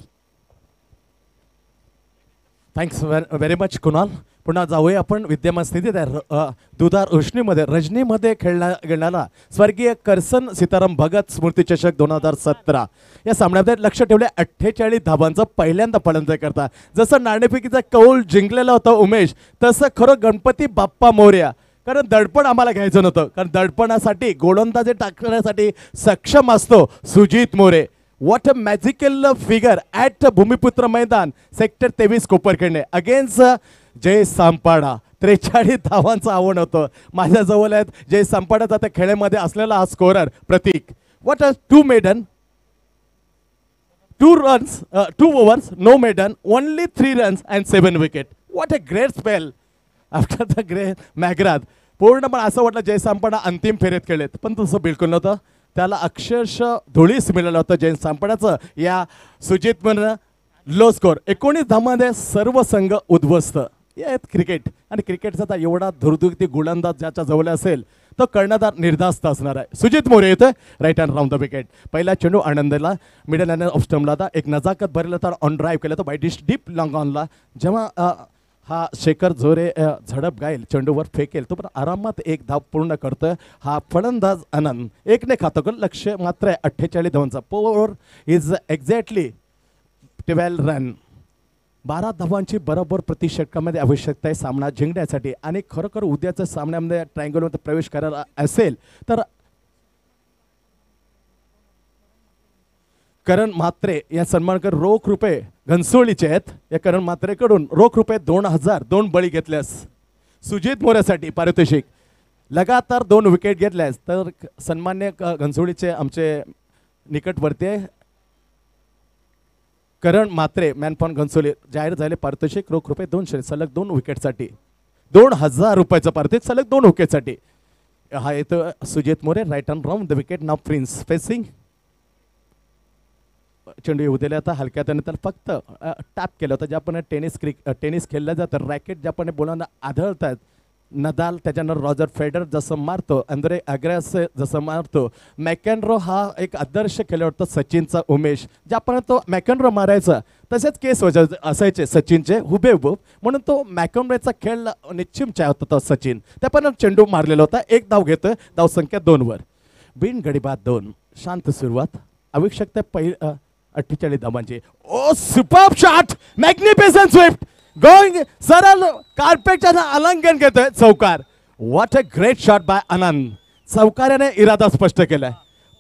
Thanks very much Kunal. पुन्हा जाऊया आपण विद्यमान स्थितीत आहे दुधार रोशनीमध्ये रजनीमध्ये खेळणारा स्वर्गीय करसन सीताराम भगत स्मृती चषक 2017 या सामन्यामध्ये लक्ष ठेवले 48 धावांचा पहिल्यांदा फलंदाजी करता. जसं नाणेफेकीचा कौल जिंकलेला होता उमेश, तसं खरं गणपती बाप्पा मोरया. कारण दडपण आम्हाला घ्यायचं नव्हतं, कारण दडपणासाठी गोलंदाजी टाकण्यासाठी सक्षम असतो Sujit More. What a magical figure at Bhoomiputra Maidan sector 23 कोपरखिंड against जय सांपाडा. 43 धावांचं आव्हान होतं. माझ्याजवळ आहेत जय सांपाडाचा त्या खेळामध्ये असलेला हा scorer Pratik. What a 2 maiden 2 runs 2 overs no maiden only 3 runs and 7 wicket. What a great spell after the great McGrath. पूर्णपणे असं वाटलं जय सांपाडा अंतिम फेरीत खेळलेत, पण तसं बिलकुल नव्हतं. त्याला अक्षरशः धुळीस मिळालं होतं जय सांपाडाचं या सुजित म्हणून लो स्कोर 19 धावांमध्ये सर्व संघ उद्ध्वस्त. या क्रिकेट आणि क्रिकेटचा आता एवढा धुरधुरती गोलंदाज ज्याच्या जवळ असेल तो कर्णधार निर्धास्त असणार आहे. सुजित मोरे येतोय right hand round the wicket. पहिला चेंडू आनंदला मिडल हँड ऑफ स्टंपला होता. एक नजाकत भरला तर ऑन ड्राईव्ह केला तो बाय डिश डीप लॉंग ऑनला. जेव्हा हा शेखर झोरे झडप गाईल चेंडूवर फेकेल तो पण आरामात एक धाव पूर्ण करतोय हा फलंदाज आनंद. एकने खातं करून लक्ष मात्र 48 धावांचा. पोर इज एक्झॅक्टली 12 रन. 12 धावांची बरोबर प्रति षटकामध्ये आवश्यकता आहे सामना जिंकण्यासाठी. आणि खरोखर उद्याच्या सामन्यामध्ये ट्रायंगलमध्ये प्रवेश करायला असेल तर करण म्हात्रे या सन्मानकर रोख रुपये घनसोळीचे आहेत. या करण म्हात्रेकडून रोख रुपये 2000 2 बळी घेतल्यास सुजित मोरेसाठी पारितोषिक. लगातार 2 विकेट घेतल्यास तर सन्मान्य घनसोळीचे आमचे निकटवर्ती आहे करण म्हात्रे मॅन फॉन घनसोली जाहीर झाले पारितोषिक रोख रुपये 200 सलग 2 विकेटसाठी 2000 रुपयाचं पारितोषिक सलग 2 विकेटसाठी. हा येतो Sujit More right hand round the wicket. नाव प्रिन्स फेसिंग चेंडू येऊ दिला आता हलक्यात आणि त्याला फक्त टॅप केलं होतं. ज्याप्रमाणे टेनिस खेळलं जातं रॅकेट ज्याप्रमाणे बोलांना आढळतात. नदाल त्याच्यानंतर रॉजर फेडर जसं मारतो अंद्रे अग्रासे जसं मारतो. मॅकेनरो हा एक आदर्श खेळाडू होता सचिनचा उमेश. ज्याप्रमाणे तो मॅकेनरो मारायचा तसेच केस असायचे सचिनचे हुबेहूब म्हणून तो मॅकेनरोचा खेळ निश्चिमचा होता तो सचिन. त्याप्रमाणे चेंडू मारलेला होता. एक धाव घेतोय धावसंख्या 2 वर. बिनगडी बाद 2 शांत सुरुवात आवश्यकता 48 धावांची. Oh superb shot magnificent swift going सरळ कार्पेटच्या अलंकन घेतोय चौकार. What a great shot by Anand. चौकाराने इरादा स्पष्ट केलाय.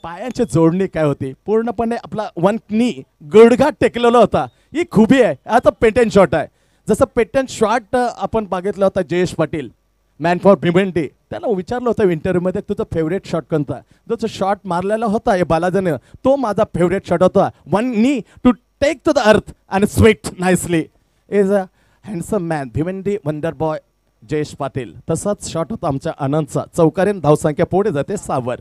पायांची जोडणी काय होती पूर्णपणे आपला 1 नी गुडघा टेकलेला होता. ही खुबी आहे. आता पेटंट शॉट आहे. जसं पेटंट शॉट आपण बघितलं होतं जयेश पाटील मॅन फॉर भिवंडी त्याला विचारलं होतं इंटरव्ह्यूमध्ये तुझं फेवरेट शॉट कोणता. जो शॉट मारलेला होता या बालाजीने तो माझा फेवरेट शॉट होता. 1 knee to take to the earth and sweet nicely. Is a handsome man Bhiwandi wonder boy Jayesh Patil. तसाच शॉट होता आमच्या आनंदचा. चौकारीन धावसंख्या पुढे जाते 6 वर.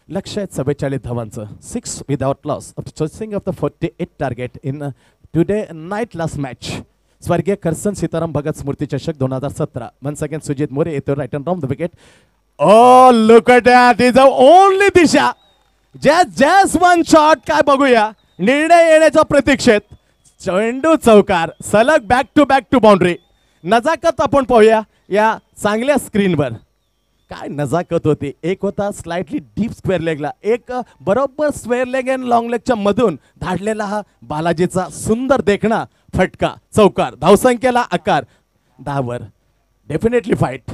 लक्ष आहेत 44 धावांचं 6 without loss of chasing of the 48 target in today night last match. स्वर्गीय करसन सीताराम भगत स्मृती चषक 2017. वन्स अगेन सुजित मोरे येतो right hand round the wicket. Oh look at that is a only दिशा. जस्ट 1 शॉट काय बघूया निर्णय येण्याच्या प्रतीक्षेत. चेंडू चौकार सलग बॅक टू बाउंड्री. नजाकत आपण पाहूया या चांगल्या स्क्रीनवर. काय नजाकत होती. एक होता स्लाइटली डीप स्क्वेअर लेगला. एक बरोबर स्क्वेअर लेग अँड लॉंग लेगच्या मधून धाडलेला हा बालाजीचा सुंदर देखणा फटका चौकार. धावसंख्येला आकार 10 वर. Definitely fight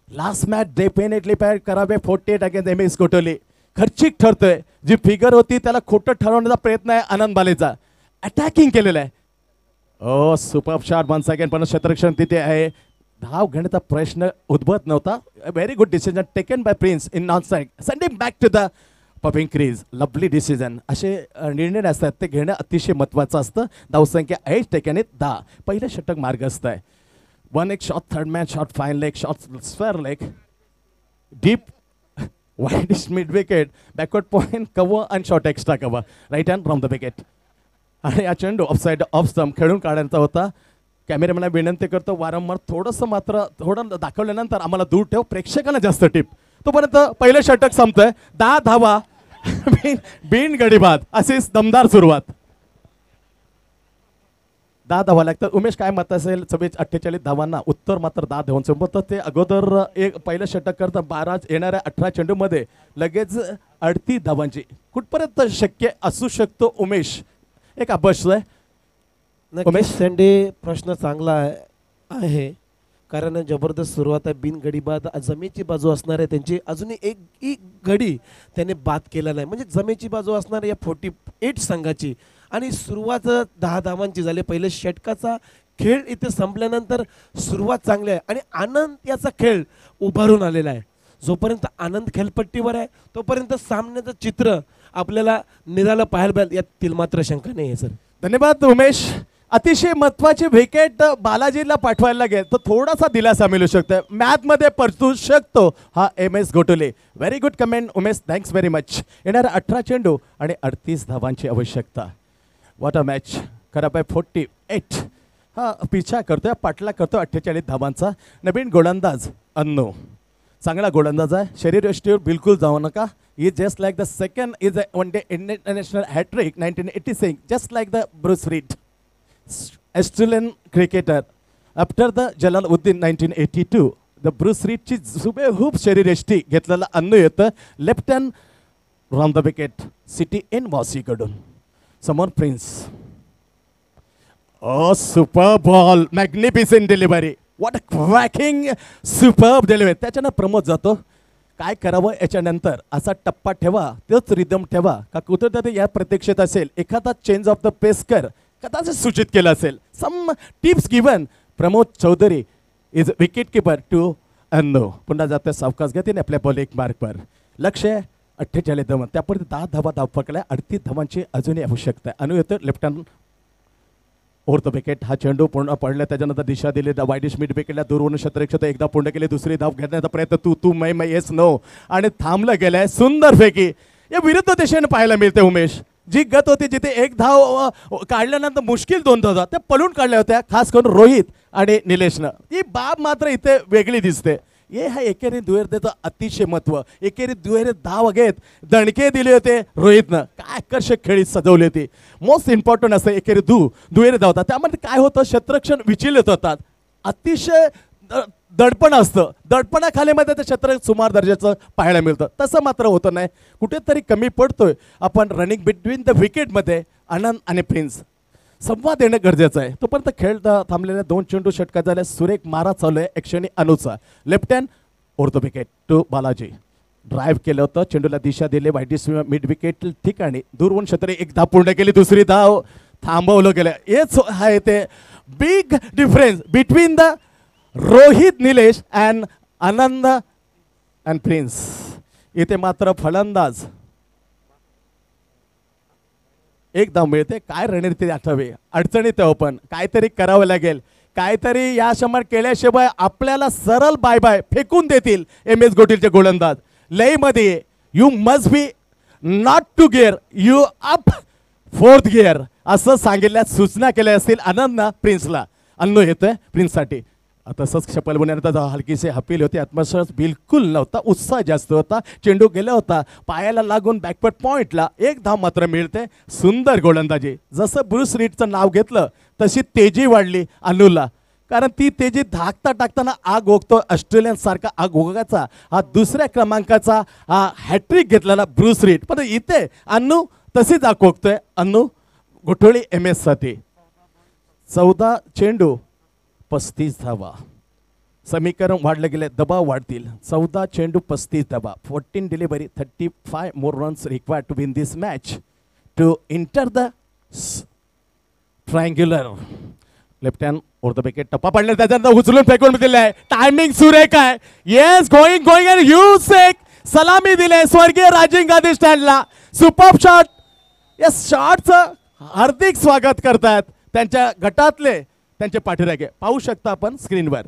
last match definitely fight करावे 48 अगेन्स्ट एम एस कोटोली. खर्चिक ठरतोय. जी फिगर होती त्याला खोटं ठरवण्याचा प्रयत्न आहे आनंद बालेचा. अटॅकिंग केलेलं आहे. Oh superb shot once again पण क्षेत्ररक्षण तिथे आहे. धाव घेण्याचा प्रश्न उद्भवत नव्हता. Very good decision taken by Prince in non side sending back to the popping crease. Lovely decision. असे निर्णय असतात ते घेणं अतिशय महत्त्वाचं असतं. धावसंख्या 8 ठिकाणी 10. पहिलं षटक मार्गस्थ आहे. 1 एक shot third match shot fine leg shot square leg deep widish mid wicket backward point cover आणि shot extra cover right hand from the wicket. आणि हा चेंडू ऑफसाईड ऑफ स्टंप खेळून काढायचा होता. कॅमेरामॅनला विनंती करतो वारंवार थोडं दाखवल्यानंतर आम्हाला दूर ठेव प्रेक्षकांना जास्त टिप. तोपर्यंत पहिलं षटक संपतंय 10 धावा बिन गडी बाद. अशीच दमदार सुरुवात. 10 धावा लागतात. उमेश काय मत असेल? 48 धावांना उत्तर मात्र 10 धावांचं मत. ते अगोदर एक पहिलं षटक करता 12 येणाऱ्या 18 चेंडूमध्ये लगेच 38 धावांची कुठपर्यंत शक्य असू शकतो उमेश? एक अपयश आहे. नक्कीच शेंडे प्रश्न चांगला आहे कारण जबरदस्त सुरुवात आहे. बिनगडी बाद जमेची बाजू असणार आहे त्यांची. अजूनही एक गडी त्याने बाद केला नाही म्हणजे जमेची बाजू असणार या 48 संघाची. आणि सुरुवात 10 धावांची झाली. पहिले षटकाचा खेळ इथे संपल्यानंतर सुरुवात चांगली आहे आणि आनंद याचा खेळ उभारून आलेला आहे. जोपर्यंत आनंद खेळपट्टीवर आहे तोपर्यंत सामन्याचं चित्र आपल्याला निराळं पाहायला मिळेल यातील मात्र शंका नाही आहे सर. धन्यवाद उमेश. अतिशय महत्वाची विकेट बालाजीला पाठवायला लागेल तर थोडासा दिलासा मिळू शकतो. मॅच मध्ये परतू शकतो हा MS Ghotule. Very good comment Umesh, thanks very much. येणारा 18 चेंडू आणि 38 धावांची आवश्यकता. What a match. खराब आहे 48. हा पिछा करतोय, पाटला करतोय 48 धावांचा. नवीन गोलंदाज अन्नू चांगला गोलंदाज आहे. शरीरयष्टीवर बिलकुल जाऊ नका. He just like the second is a one day international hat trick 1986 just like the Bruce Reed. Australian cricketer after the Jalaluddin 1982 the Bruce Reed ची हुबेहूब शरीरयष्टी घेतलेला अन्नू येतं. Left hand round the wicket city in वॉसीकडून. समोर Prince. Oh, superb ball, magnificent delivery. What a cracking superb delivery. त्याच्यानं प्रमोद जातो. काय करावं याच्यानंतर असा टप्पा ठेवा, तोच रिदम ठेवा का कुठेतरी या प्रतीक्षेत असेल एखादा चेंज ऑफ द पेस कर कदाचित सूचित केलं असेल. Some tips given. Pramod Chaudhari is wicket keeper to Annu. पुन्हा जाते सावकाश घेते आपल्या बॉलिंग मार्कवर. लक्ष 48 धावा त्यापुढे 10 धावा धाव पकडल्या. 38 धावांची अजूनही आवश्यकता आहे. अनु येतो left hand over the wicket. हा चेंडू पूर्ण पडला. त्याच्यानंतर दिशा दिली वाईडिश मिड विकेटला दूरवरून क्षेत्ररक्षक एकदा पूर्ण केली. दुसरी धाव घेण्याचा प्रयत्न तू मै येस नो आणि थांबलं गेलंय. सुंदर फेकी या विरुद्ध दिशेने पाहायला मिळते उमेश. जी गत होती जिथे एक धाव काढल्यानंतर मुश्किल 2 धावा त्या पळून काढल्या होत्या खास करून रोहित आणि निलेशनं. ही बाब मात्र इथे वेगळी दिसते. हे हा एकेरी दुहेरीचं अतिशय महत्व. एकेरी दुहेरी धाव घेत दणके दिले होते रोहितनं. काय आकर्षक खेळी सजवली होती. मोस्ट इम्पॉर्टंट असं एकेरी दुहेरी धाव होता. त्यामध्ये काय होतं क्षेत्ररक्षण विचलित होतात. अतिशय दडपण असतं. दडपणाखाली मध्ये ते क्षेत्र सुमार दर्जाचं पाहायला मिळतं. तसं मात्र होतं नाही. कुठेतरी कमी पडतोय आपण रनिंग बिटवीन द विकेटमध्ये. आनंद आणि प्रिन्स संवाद येणं गरजेचं आहे. तोपर्यंत खेळ थांबलेल्या 2 चेंडू षटकात झाल्या. सुरेख मारा चालू आहे एक्शनी अनुचा. Left hand over the wicket to Balaji. Drive केलं होतं. चेंडूला दिशा दिली वाईडिश मिड विकेट ठिकाणी दूरवरून क्षेत्र एक धाव पूर्ण केली. दुसरी धाव थांबवलं गेलं. हेच आहे ते big difference between the Rohit Nilesh and Anand and prince. इथे मात्र फलंदाज एक धाव मिळते. काय रणनीती आठवे अडचणीत आहे. पण काहीतरी करावं लागेल. काहीतरी या शंभर केल्याशिवाय आपल्याला सरळ बाय बाय फेकून देतील MS घोटीलचे गोलंदाज. लयमध्ये you must be not to gear you up 4th gear असं सांगितल्या सूचना केल्या असतील आनंदना प्रिन्सला. अन्नू येतोय प्रिन्ससाठी. तसंच शपल बनवण्याचा हलकीसे अपील होते. आत्मविश्वास बिलकुल नव्हता. उत्साह जास्त होता. चेंडू गेला होता पायाला लागून बॅकवर्ड पॉइंटला. एक धाव मात्र मिळते. सुंदर गोलंदाजी. जसं ब्रुस रीडचं नाव घेतलं तशी तेजी वाढली अन्नूला. कारण ती तेजी धाकता टाकताना आग ओकतो. ऑस्ट्रेलियन सारखा आग ओकायचा हा 2ऱ्या क्रमांकाचा हा हॅट्रिक घेतलेला ब्रुस रीड. पण इथे अन्नू तशीच आग ओकतोय. अन्नू घोटोळी MS साठी 14 चेंडू 35 धावा. समीकरण वाढले गेले. दबाव वाढतील. 14 चेंडू 35 धावा. 14 delivery 35 more runs required to win this match to enter the triangular. Left hand over the wicket. टप्पा पडला त्याच्यानंतर उचलून फेकून दिलाय. टायमिंग सुरेख आहे. येस गोईंग अँड ह्यूज सलामी दिले स्वर्गीय राजीव गांधी स्टँडला. Super shot. या शॉटचं हार्दिक स्वागत करतात त्यांच्या गटातले त्यांचे पाठीरागे. पाहू शकता आपण स्क्रीनवर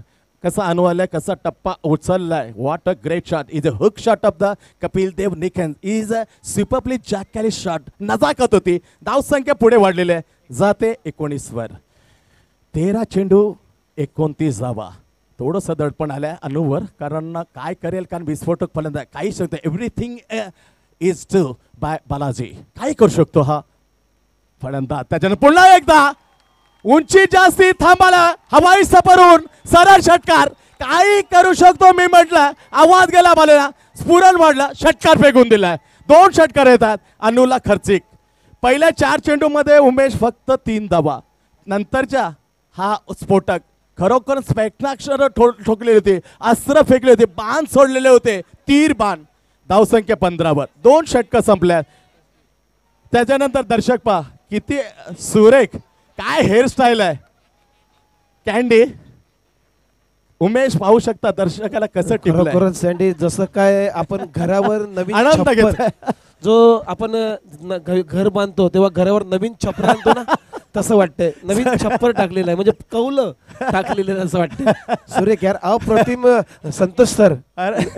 कसा अनुभव कसा टप्पा उचललाय. What a great shot. Is a hook shot of the Kapil Dev निखन. इज अ सुपरली जॅकॅली शॉट. नजाकत होती. धावसंख्या पुढे वाढलेली आहे. जाते 19 वर. 13 चेंडू 29 धावा. थोडंसं दडपण आलंय अनुवर. कारण काय करेल कारण विस्फोटक फलंदाज काही शकतो. Everything is to by Balaji. काय करू शकतो हा फलंदाज. त्याच्यानं पुन्हा एकदा उंची जास्ती थांबाला हवाई सफरून सरळ षटकार काही करू शकतो मी म्हटलं आवाज गेला मला स्फुरण वाढला षटकार फेकून दिलाय 2 षटकार येतात अनुला खर्चिक पहिल्या 4 चेंडूमध्ये उमेश फक्त 3 धावा नंतरच्या हा स्फोटक खरोखर स्पेक्टाक्युलर ठोकलेले होते अस्त्र फेकले होते बाण सोडलेले होते तीर बाण धावसंख्या 15 वर 2 षटकं संपल्यात त्याच्यानंतर दर्शक पहा किती सुरेख काय हेअरस्टाईल आहे कॅन्डी उमेश पाहू शकता दर्शकाला कसं टिपलंय खरोखरच सँडी जसं काय आपण घरावर नवीन आनंद छप्पर घेताय. जो आपण घर बांधतो तेव्हा घरावर नवीन छप्पर आणतो ना तसं वाटतंय नवीन छप्पर टाकलेलं आहे म्हणजे कौलं टाकलेलं आहे असं वाटतंय सुरेख यार अप्रतिम संतोष सर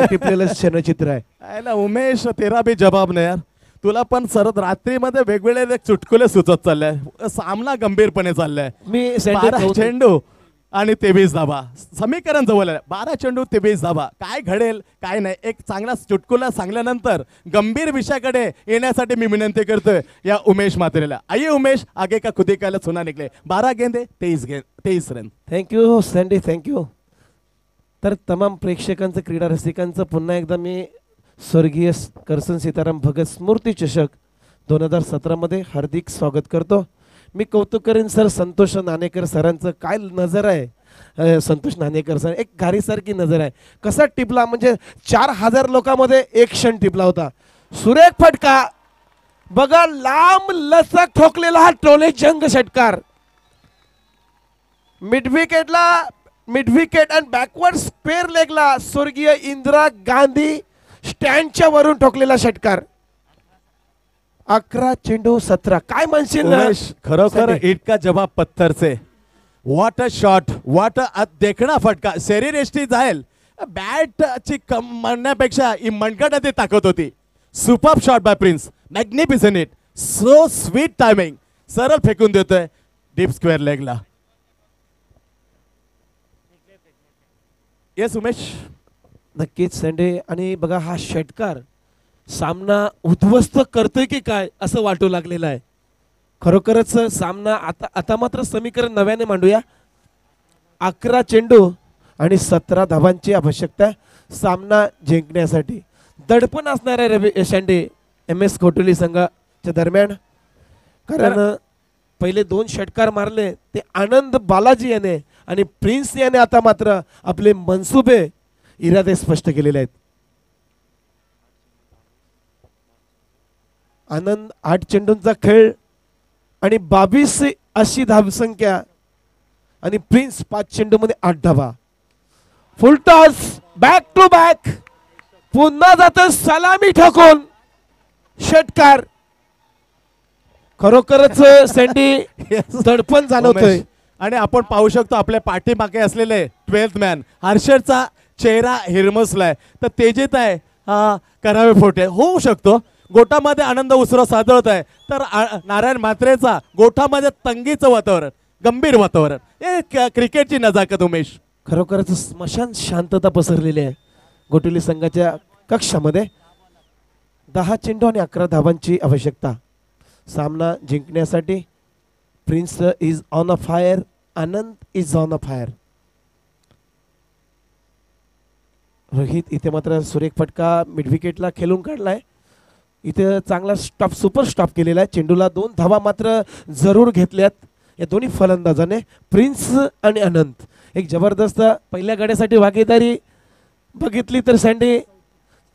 टिपलेलं क्षणचित्र आहे आयला उमेश तेरा भी जबाब नाही यार तुला पण सरत रात्रीमध्ये वेगवेगळे चुटकुले सुचत चाललंय सामना गंभीरपणे चाललाय मी 12 सँडी चेंडू आणि 23 धावा समीकरण जवळ आहे 12 चेंडू 23 धावा काय घडेल काय नाही एक चांगला चुटकुला सांगल्यानंतर गंभीर विषयाकडे येण्यासाठी मी विनंती करतोय या उमेश मात्रेला आइए उमेश आगे का खुदी कायला सुना निघले 12 गेंदे 23 रन थँक्यू सँडी थँक्यू तर तमाम प्रेक्षकांचं क्रीडा रसिकांचं पुन्हा एकदा मी स्वर्गीय करसन सीताराम भगत स्मृती चषक 2017 मध्ये हार्दिक स्वागत करतो मी कौतुक करेन सर संतोष नाणेकर सरांचं काय नजर आहे संतोष नाणेकर सर एक घारीसारखी नजर आहे कसा टिपला म्हणजे 4000 लोकांमध्ये एक क्षण टिपला होता सुरेख फटका बघा लांब लचक ठोकलेला हा टोले जंग षटकार मिड विकेट आणि बॅकवर्ड स्पेअर लेगला स्वर्गीय इंदिरा गांधी स्टँडच्या वरून ठोकलेला षटकार 11 चेंडू 17 काय म्हणशील ना? उमेश खरोखर ईट का जवाब पत्थर से व्हॉट अ शॉट व्हॉट अ देखणा फटका शरीर एष्टी जाईल बॅट ची म्हणण्यापेक्षा ही मनगटात ताकद होती super shot bye prince magnificent it so sweet timing सरळ फेकून देतोय डीप स्क्वेअर लेगला येस उमेश नक्कीच सँडे आणि बघा हा षटकार सामना उद्ध्वस्त करतोय की काय असं वाटू लागलेलं आहे खरोखरच सामना आता मात्र समीकरण नव्याने मांडूया 11 चेंडू आणि 17 धावांची आवश्यकता सामना जिंकण्यासाठी दडपण असणार आहे रवी सँडे MS घोटुली संघाच्या दरम्यान कारण पहिले 2 षटकार मारले ते आनंद बालाजी याने आणि प्रिन्स याने आता मात्र आपले मनसुबे इरादे स्पष्ट केलेले आहेत आनंद 8 चेंडूंचा खेळ आणि 22 अशी धावसंख्या आणि प्रिन्स 5 चेंडूमध्ये 8 धावा full toss back to back पुन्हा जातं सलामी ठोकून षटकार खरोखरच सँडी दडपण जाणवतोय आणि आपण पाहू शकतो आपल्या पाठीमागे असलेले 12th मॅन हर्षदचा चेहरा हिरमसलाय तर तेजीत आहे करावे फोटे होऊ शकतो गोठामध्ये आनंद उसरा साधवत आहे तर नारायण म्हात्रेचा गोठामध्ये तंगीचं वातावरण गंभीर वातावरण हे क्रिकेटची नजाकत उमेश खरोखरच स्मशान शांतता पसरलेली आहे गोटुली संघाच्या कक्षामध्ये 10 चेंडू आणि 11 धावांची आवश्यकता सामना जिंकण्यासाठी prince is on a fire Anand is on a fire Rohit इथे मात्र सुरेख फटका मिड विकेटला खेळून काढलाय इथे चांगला स्टॉप सुपर स्टॉप केलेला आहे चेंडूला 2 धावा मात्र जरूर घेतल्यात या दोन्ही फलंदाजाने प्रिन्स आणि आनंद एक जबरदस्त पहिल्या गड्यासाठी भागीदारी बघितली तर सँडी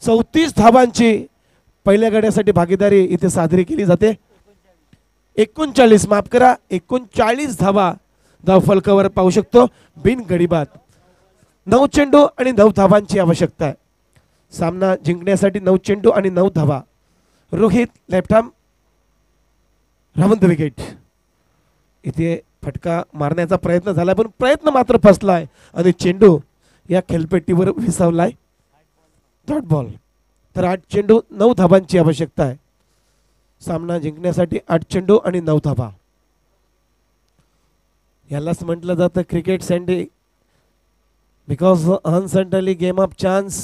34 धावांची पहिल्या गड्यासाठी भागीदारी इथे साजरी केली जाते 39 माफ करा 39 धावा धावफलकावर पाहू शकतो बिन गडीबाद 9 चेंडू आणि 9 धावांची आवश्यकता आहे सामना जिंकण्यासाठी 9 चेंडू आणि 9 धावा रोहित लेफ्ट आर्म रावंत विकेट इथे फटका मारण्याचा प्रयत्न झाला पण प्रयत्न मात्र फसलाय आणि चेंडू या खेळपेटीवर विसावलाय डॉट बॉल तर 8 चेंडू 9 धावांची आवश्यकता आहे सामना जिंकण्यासाठी 8 चेंडू आणि 9 धावा यालाच म्हटलं जातं cricket sandy because uncertainly game of chance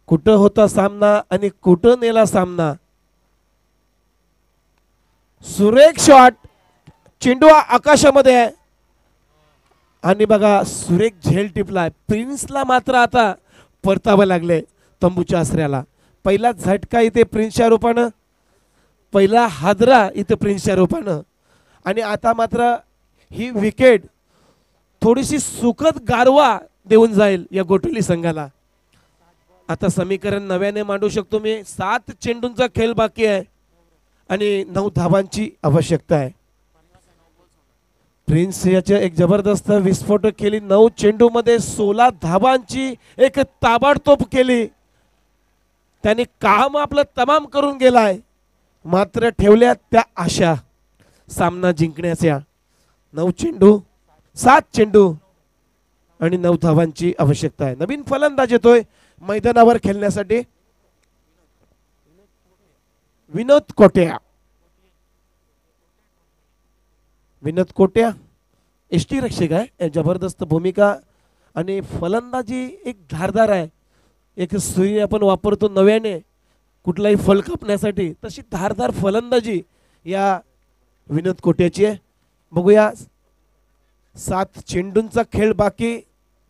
कुठं होता सामना आणि कुठं नेला सामना सुरेख शॉट चेंडू हा आकाशामध्ये आहे आणि बघा सुरेख झेल टिपलाय. प्रिन्सला मात्र आता परतावं लागले तंबूच्या आसऱ्याला. पहिला झटका इथे प्रिन्सच्या रूपानं, पहिला हादरा इथे प्रिन्सच्या रूपानं आणि आता मात्र ही विकेट थोडीशी सुखद गारवा देऊन जाईल या गोटुली संघाला. आता समीकरण नव्याने मांडू शकतो मी. 7 चेंडूंचा खेळ बाकी आहे आणि 9 धावांची आवश्यकता आहे. प्रिन्स याच्या एक जबरदस्त विस्फोटक केली. 9 चेंडू मध्ये 16 धावांची एक ताबडतोब केली. त्याने काम आपलं तमाम करून गेलाय. मात्र ठेवल्या त्या आशा सामना जिंकण्याच्या. 9 चेंडू 7 चेंडू आणि 9 धावांची आवश्यकता आहे. नवीन फलंदाज येतोय मैदानावर खेळण्यासाठी. विनोद कोट्या. विनोद कोट्या यष्टीरक्षक आहे. जबरदस्त भूमिका आणि फलंदाजी एक धारदार आहे. एक सुई आपण वापरतो नव्याने कुठलाही फल कापण्यासाठी, तशी धारदार फलंदाजी या विनोद कोट्याची आहे. बघूया 7 चेंडूंचा खेळ बाकी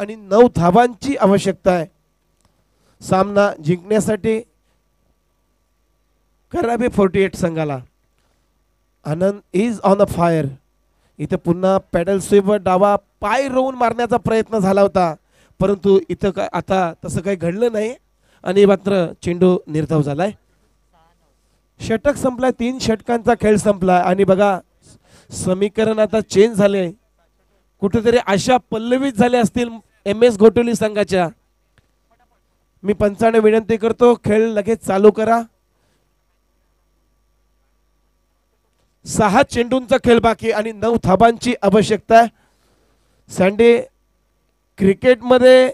आणि 9 धावांची आवश्यकता आहे सामना जिंकण्यासाठी करावे 48 संघाला. आनंद इज ऑन अ फायर. इथे पुन्हा पॅडल स्वीपवर डावा पाय रोवून मारण्याचा प्रयत्न झाला होता, परंतु इथं आता तसं काही घडलं नाही आणि मात्र चेंडू निर्धाव झालाय. षटक संपलाय. 3 षटकांचा खेळ संपलाय आणि बघा समीकरण आता चेंज झाले. कुठेतरी आशा पल्लवित झाल्या असतील MS घोटुली संघाच्या. मी पंचाने विनंती करतो खेळ लगेच चालू करा. 6 चेंडूंचा खेळ बाकी आणि 9 धाबांची आवश्यकता आहे. सँडी क्रिकेटमध्ये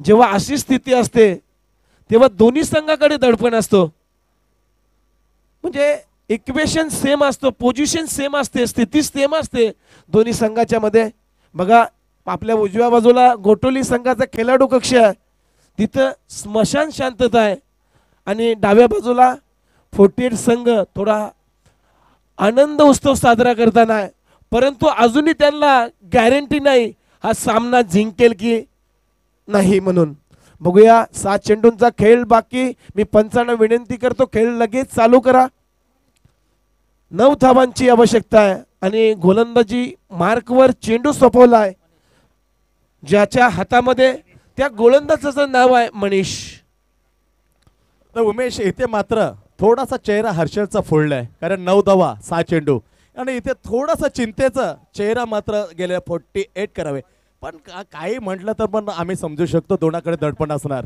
जेव्हा अशी स्थिती असते तेव्हा दोन्ही संघाकडे दडपण असतो. म्हणजे इक्वेशन सेम असतो, पोझिशन सेम असते, स्थिती सेम असते दोन्ही संघाच्या मध्ये. बघा आपल्या उजव्या बाजूला गोटोली संघाचा खेळाडू कक्ष आहे, तिथं स्मशान शांतता आहे आणि डाव्या बाजूला 48 संघ थोडा आनंद उत्सव साजरा करताना आहे. परंतु अजूनही त्यांना गॅरंटी नाही हा सामना जिंकेल की नाही म्हणून. बघूया 7 चेंडूंचा खेळ बाकी. मी पंचांना विनंती करतो खेळ लगेच चालू करा. 9 धावांची आवश्यकता आहे आणि गोलंदाजी मार्कवर चेंडू सोपवलाय. ज्याच्या हातामध्ये त्या गोलंदाजाचं नाव आहे मनीष. तर उमेश इथे मात्र थोडासा चेहरा हर्षलचा फोडलाय, कारण 9 धावा 6 चेंडू आणि इथे थोडासा चिंतेचा चेहरा मात्र गेल्या 48 करावे. पण काही म्हटलं तर पण आम्ही समजू शकतो दोनाकडे दडपण असणार,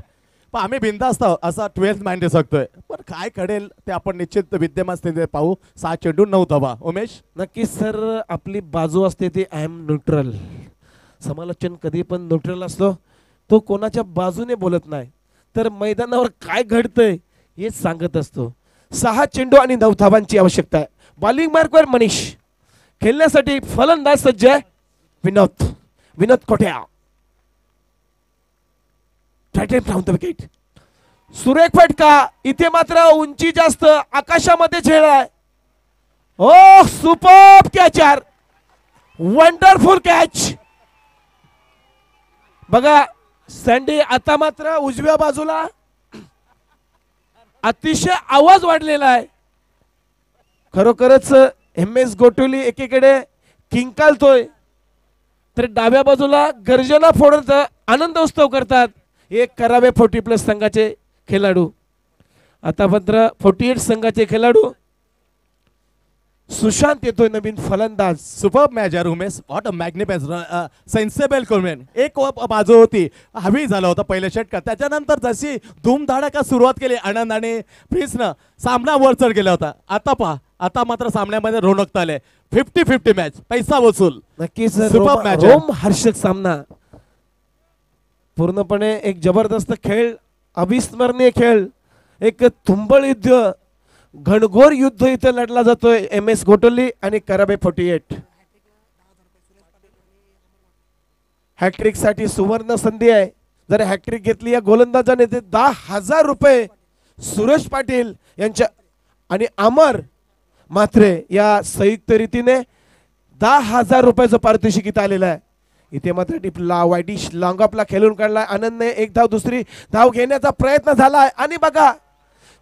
पण आम्ही बिंदास्त असा 12th मॅन देऊ शकतोय. पण काय घडेल ते आपण निश्चित विद्यमान स्थितीत पाहू. 6 चेंडू 9 धावा. उमेश नक्कीच सर, आपली बाजू असते ती आय एम न्यूट्रल. समालोचन कधी पण न्यूट्रल असतो, तो कोणाच्या बाजूने बोलत नाही, तर मैदानावर काय घडतंय हे सांगत असतो. 6 चेंडू आणि 9 धावांची आवश्यकता आहे. बॉलिंग मार्कवर मनीष. खेळण्यासाठी फलंदाज सज्ज आहे विनोद कोट्या. विकेट. सुरेख फटका. इथे मात्र उंची जास्त, आकाशामध्ये झेल आहे. ओ सुपर कॅचर, वंडरफुल कॅच. बघा सँडी आता मात्र उजव्या बाजूला अतिशय आवाज वाढलेला आहे. खरोखरच MS गोटुली एकीकडे किंकाळतोय तर डाव्या बाजूला गर्जना फोडत आनंद उत्सव करतात हे करावे 40+ संघाचे खेळाडू. आता मात्र 48 संघाचे खेळाडू. सुशांत येतोय नवीन फलंदाज. सुपर मॅच यार Umesh. What a magnificent sensible comment. एक बाजू होती हवी झाला होता पहिल्या षटकात, त्याच्यानंतर जशी धूमधडाका सुरुवात केली आनंद आणि प्रिन्सनं, सामना वर चढ गेला होता. आता पहा, आता मात्र सामन्यामध्ये रोनक आले. 50-50 मॅच, पैसा वसूल. नक्कीच सुपर मॅच, रोमहर्षक सामना. पूर्णपणे एक जबरदस्त खेळ, अविस्मरणीय खेळ, एक तुंबळ युद्ध, घनघोर युद्ध इथे लढला जातोय MS घोटुली आणि करावे 48. हॅट्रिक साठी सुवर्ण संधी आहे. जर हॅट्रिक घेतली या गोलंदाजाने ते 10,000 रुपये सुरेश पाटील यांच्या आणि अमर म्हात्रे या संयुक्त रीतीने 10,000 रुपयाचं पारितोषिक इथं आलेलं आहे. इथे मात्र टिपला वाईटिश लॉंग ऑफला खेळून काढलाय आनंदने. एक धाव दुसरी धाव घेण्याचा प्रयत्न झालाय आणि बघा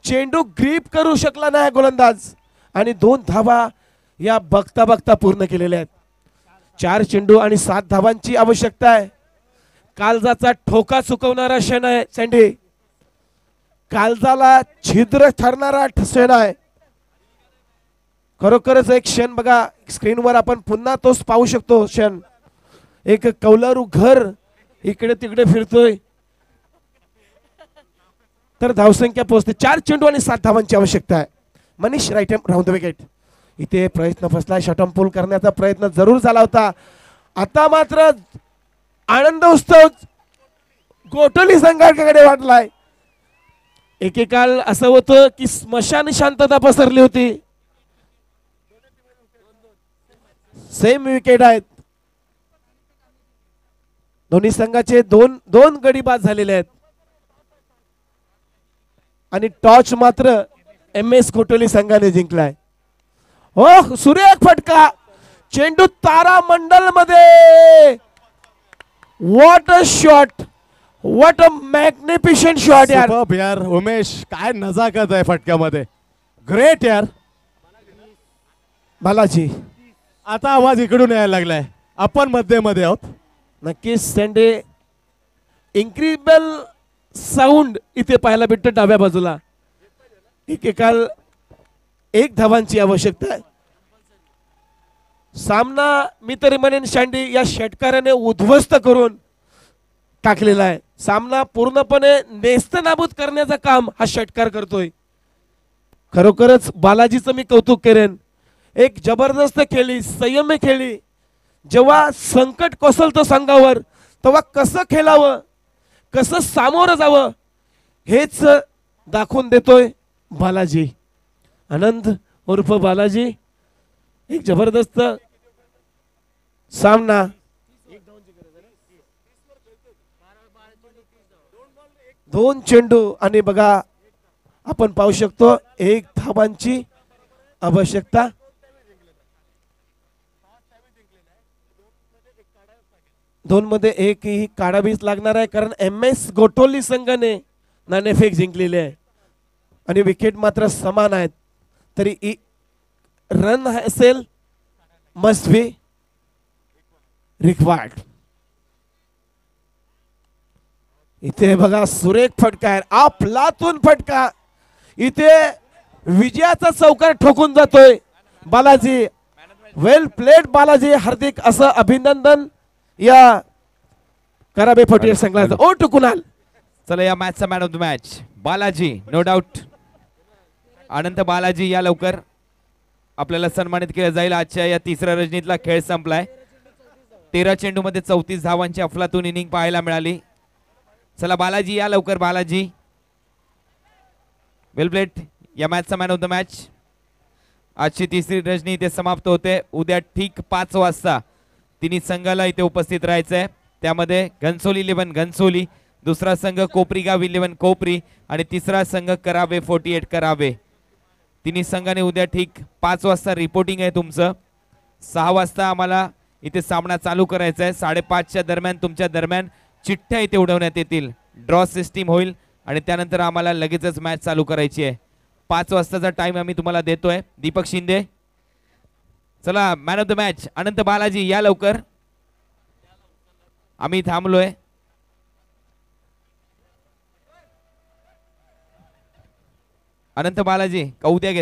चेंडू ग्रीप करू शकला नाही गोलंदाज आणि 2 धावा या बघता बघता पूर्ण केलेल्या आहेत. 4 चेंडू आणि 7 धावांची आवश्यकता आहे. काळजाचा ठोका चुकवणारा क्षण आहे सँडी. काळजाला छिद्र ठरणारा क्षण आहे. खरोखरच एक क्षण बघा स्क्रीनवर आपण पुन्हा तोच पाहू शकतो क्षण. एक कौलारू घर इकडे तिकडे फिरतोय तर धावसंख्या पोहोचते. 4 चेंडू आणि 7 धावांची आवश्यकता आहे. Manish right round the wicket. इथे प्रयत्न फसला. शॉटम पूल करण्याचा प्रयत्न जरूर झाला होता. आता मात्र आनंद उत्सव गोटोली संघाकडे वाटलाय. एकेकाल असं होतं की स्मशान शांतता पसरली होती. सेम विकेट आहेत. दोन्ही संघाचे दोन गडी बाद झालेले आहेत आणि टॉच मात्र MS कोटोली संघाने जिंकलाय. हो सुरेख फटका. चेंडू तारा मंडल मध्ये. What a shot. What a magnificent shot यार. Superb यार उमेश, काय नजाकत आहे फटक्यामध्ये. ग्रेट यार. बालाजी आता आवाज इकडून यायला लागलाय. आपण मध्ये आहोत. नक्कीच सँडे इन्क्रेडिबल साऊंड इथे पाहायला भेटतं डाव्या बाजूला. एकेकाल 1 धावांची आवश्यकता आहे. सामना मी तरी म्हणेन शांडी या षटकाराने उद्ध्वस्त करून टाकलेला आहे. सामना पूर्णपणे नेस्तनाबूत करण्याचं काम हा षटकार करतोय. खरोखरच बालाजीचं मी कौतुक करेन. एक जबरदस्त खेळी, संयमी खेळी. जेव्हा संकट कोसळतं संघावर तेव्हा कसं खेळावं, कसं सामोरं जावं हेच दाखवून देतोय बालाजी. आनंद उर्फ बालाजी. एक जबरदस्त सामना. 2 चेंडू आणि बघा आपण पाहू शकतो 1 धावांची आवश्यकता. दोन मध्ये एकही काढावीच लागणार आहे कारण MS गोटोली संघाने नाणेफेक जिंकलेली आहे आणि विकेट मात्र समान आहेत. तरी रन असेल मस्ट बी रिक्वायर्ड. इथे बघा सुरेख फटका आहे. आपलातून फटका. इथे विजयाचा चौकार ठोकून जातोय बालाजी. Well played Balaji. हार्दिक असं अभिनंदन या कराबे फटीर संघाचा. Over to Kunal. चला या मॅचचा man of the match Balaji. No doubt Anant Balaji या लवकर आपल्याला सन्मानित केलं जाईल. आजच्या या 3ऱ्या रजनीतला खेळ संपलाय. 13 चेंडू मध्ये 34 धावांची अफलातून इनिंग पाहायला मिळाली. चला बालाजी या लवकर. बालाजी वेल प्लेड या मॅचचा मॅन ऑफ द मॅच. आजची 3री रजनी इथे समाप्त होते. उद्या ठीक 5 वाजता तिन्ही संघाला इथे उपस्थित राहायचं आहे. त्यामध्ये घनसोली 11 घनसोली, दुसरा संघ कोपरी गाव 11 कोपरी आणि तिसरा संघ करावे 48 करावे. तिन्ही संघाने उद्या ठीक 5 वाजता रिपोर्टिंग आहे तुमचं. 6 वाजता आम्हाला इथे सामना चालू करायचा आहे. 5:30च्या दरम्यान तुमच्या दरम्यान चिठ्ठ्या इथे उडवण्यात येतील. ड्रॉ सिस्टीम होईल आणि त्यानंतर आम्हाला लगेचच मॅच चालू करायची आहे. 5 वाजताचा टाइम आम्ही तुम्हाला देतोय. दीपक शिंदे. चला मॅन ऑफ द मॅच अनंत बालाजी या लवकर. आम्ही थांबलोय. अनंत बालाजी का उद्या घेत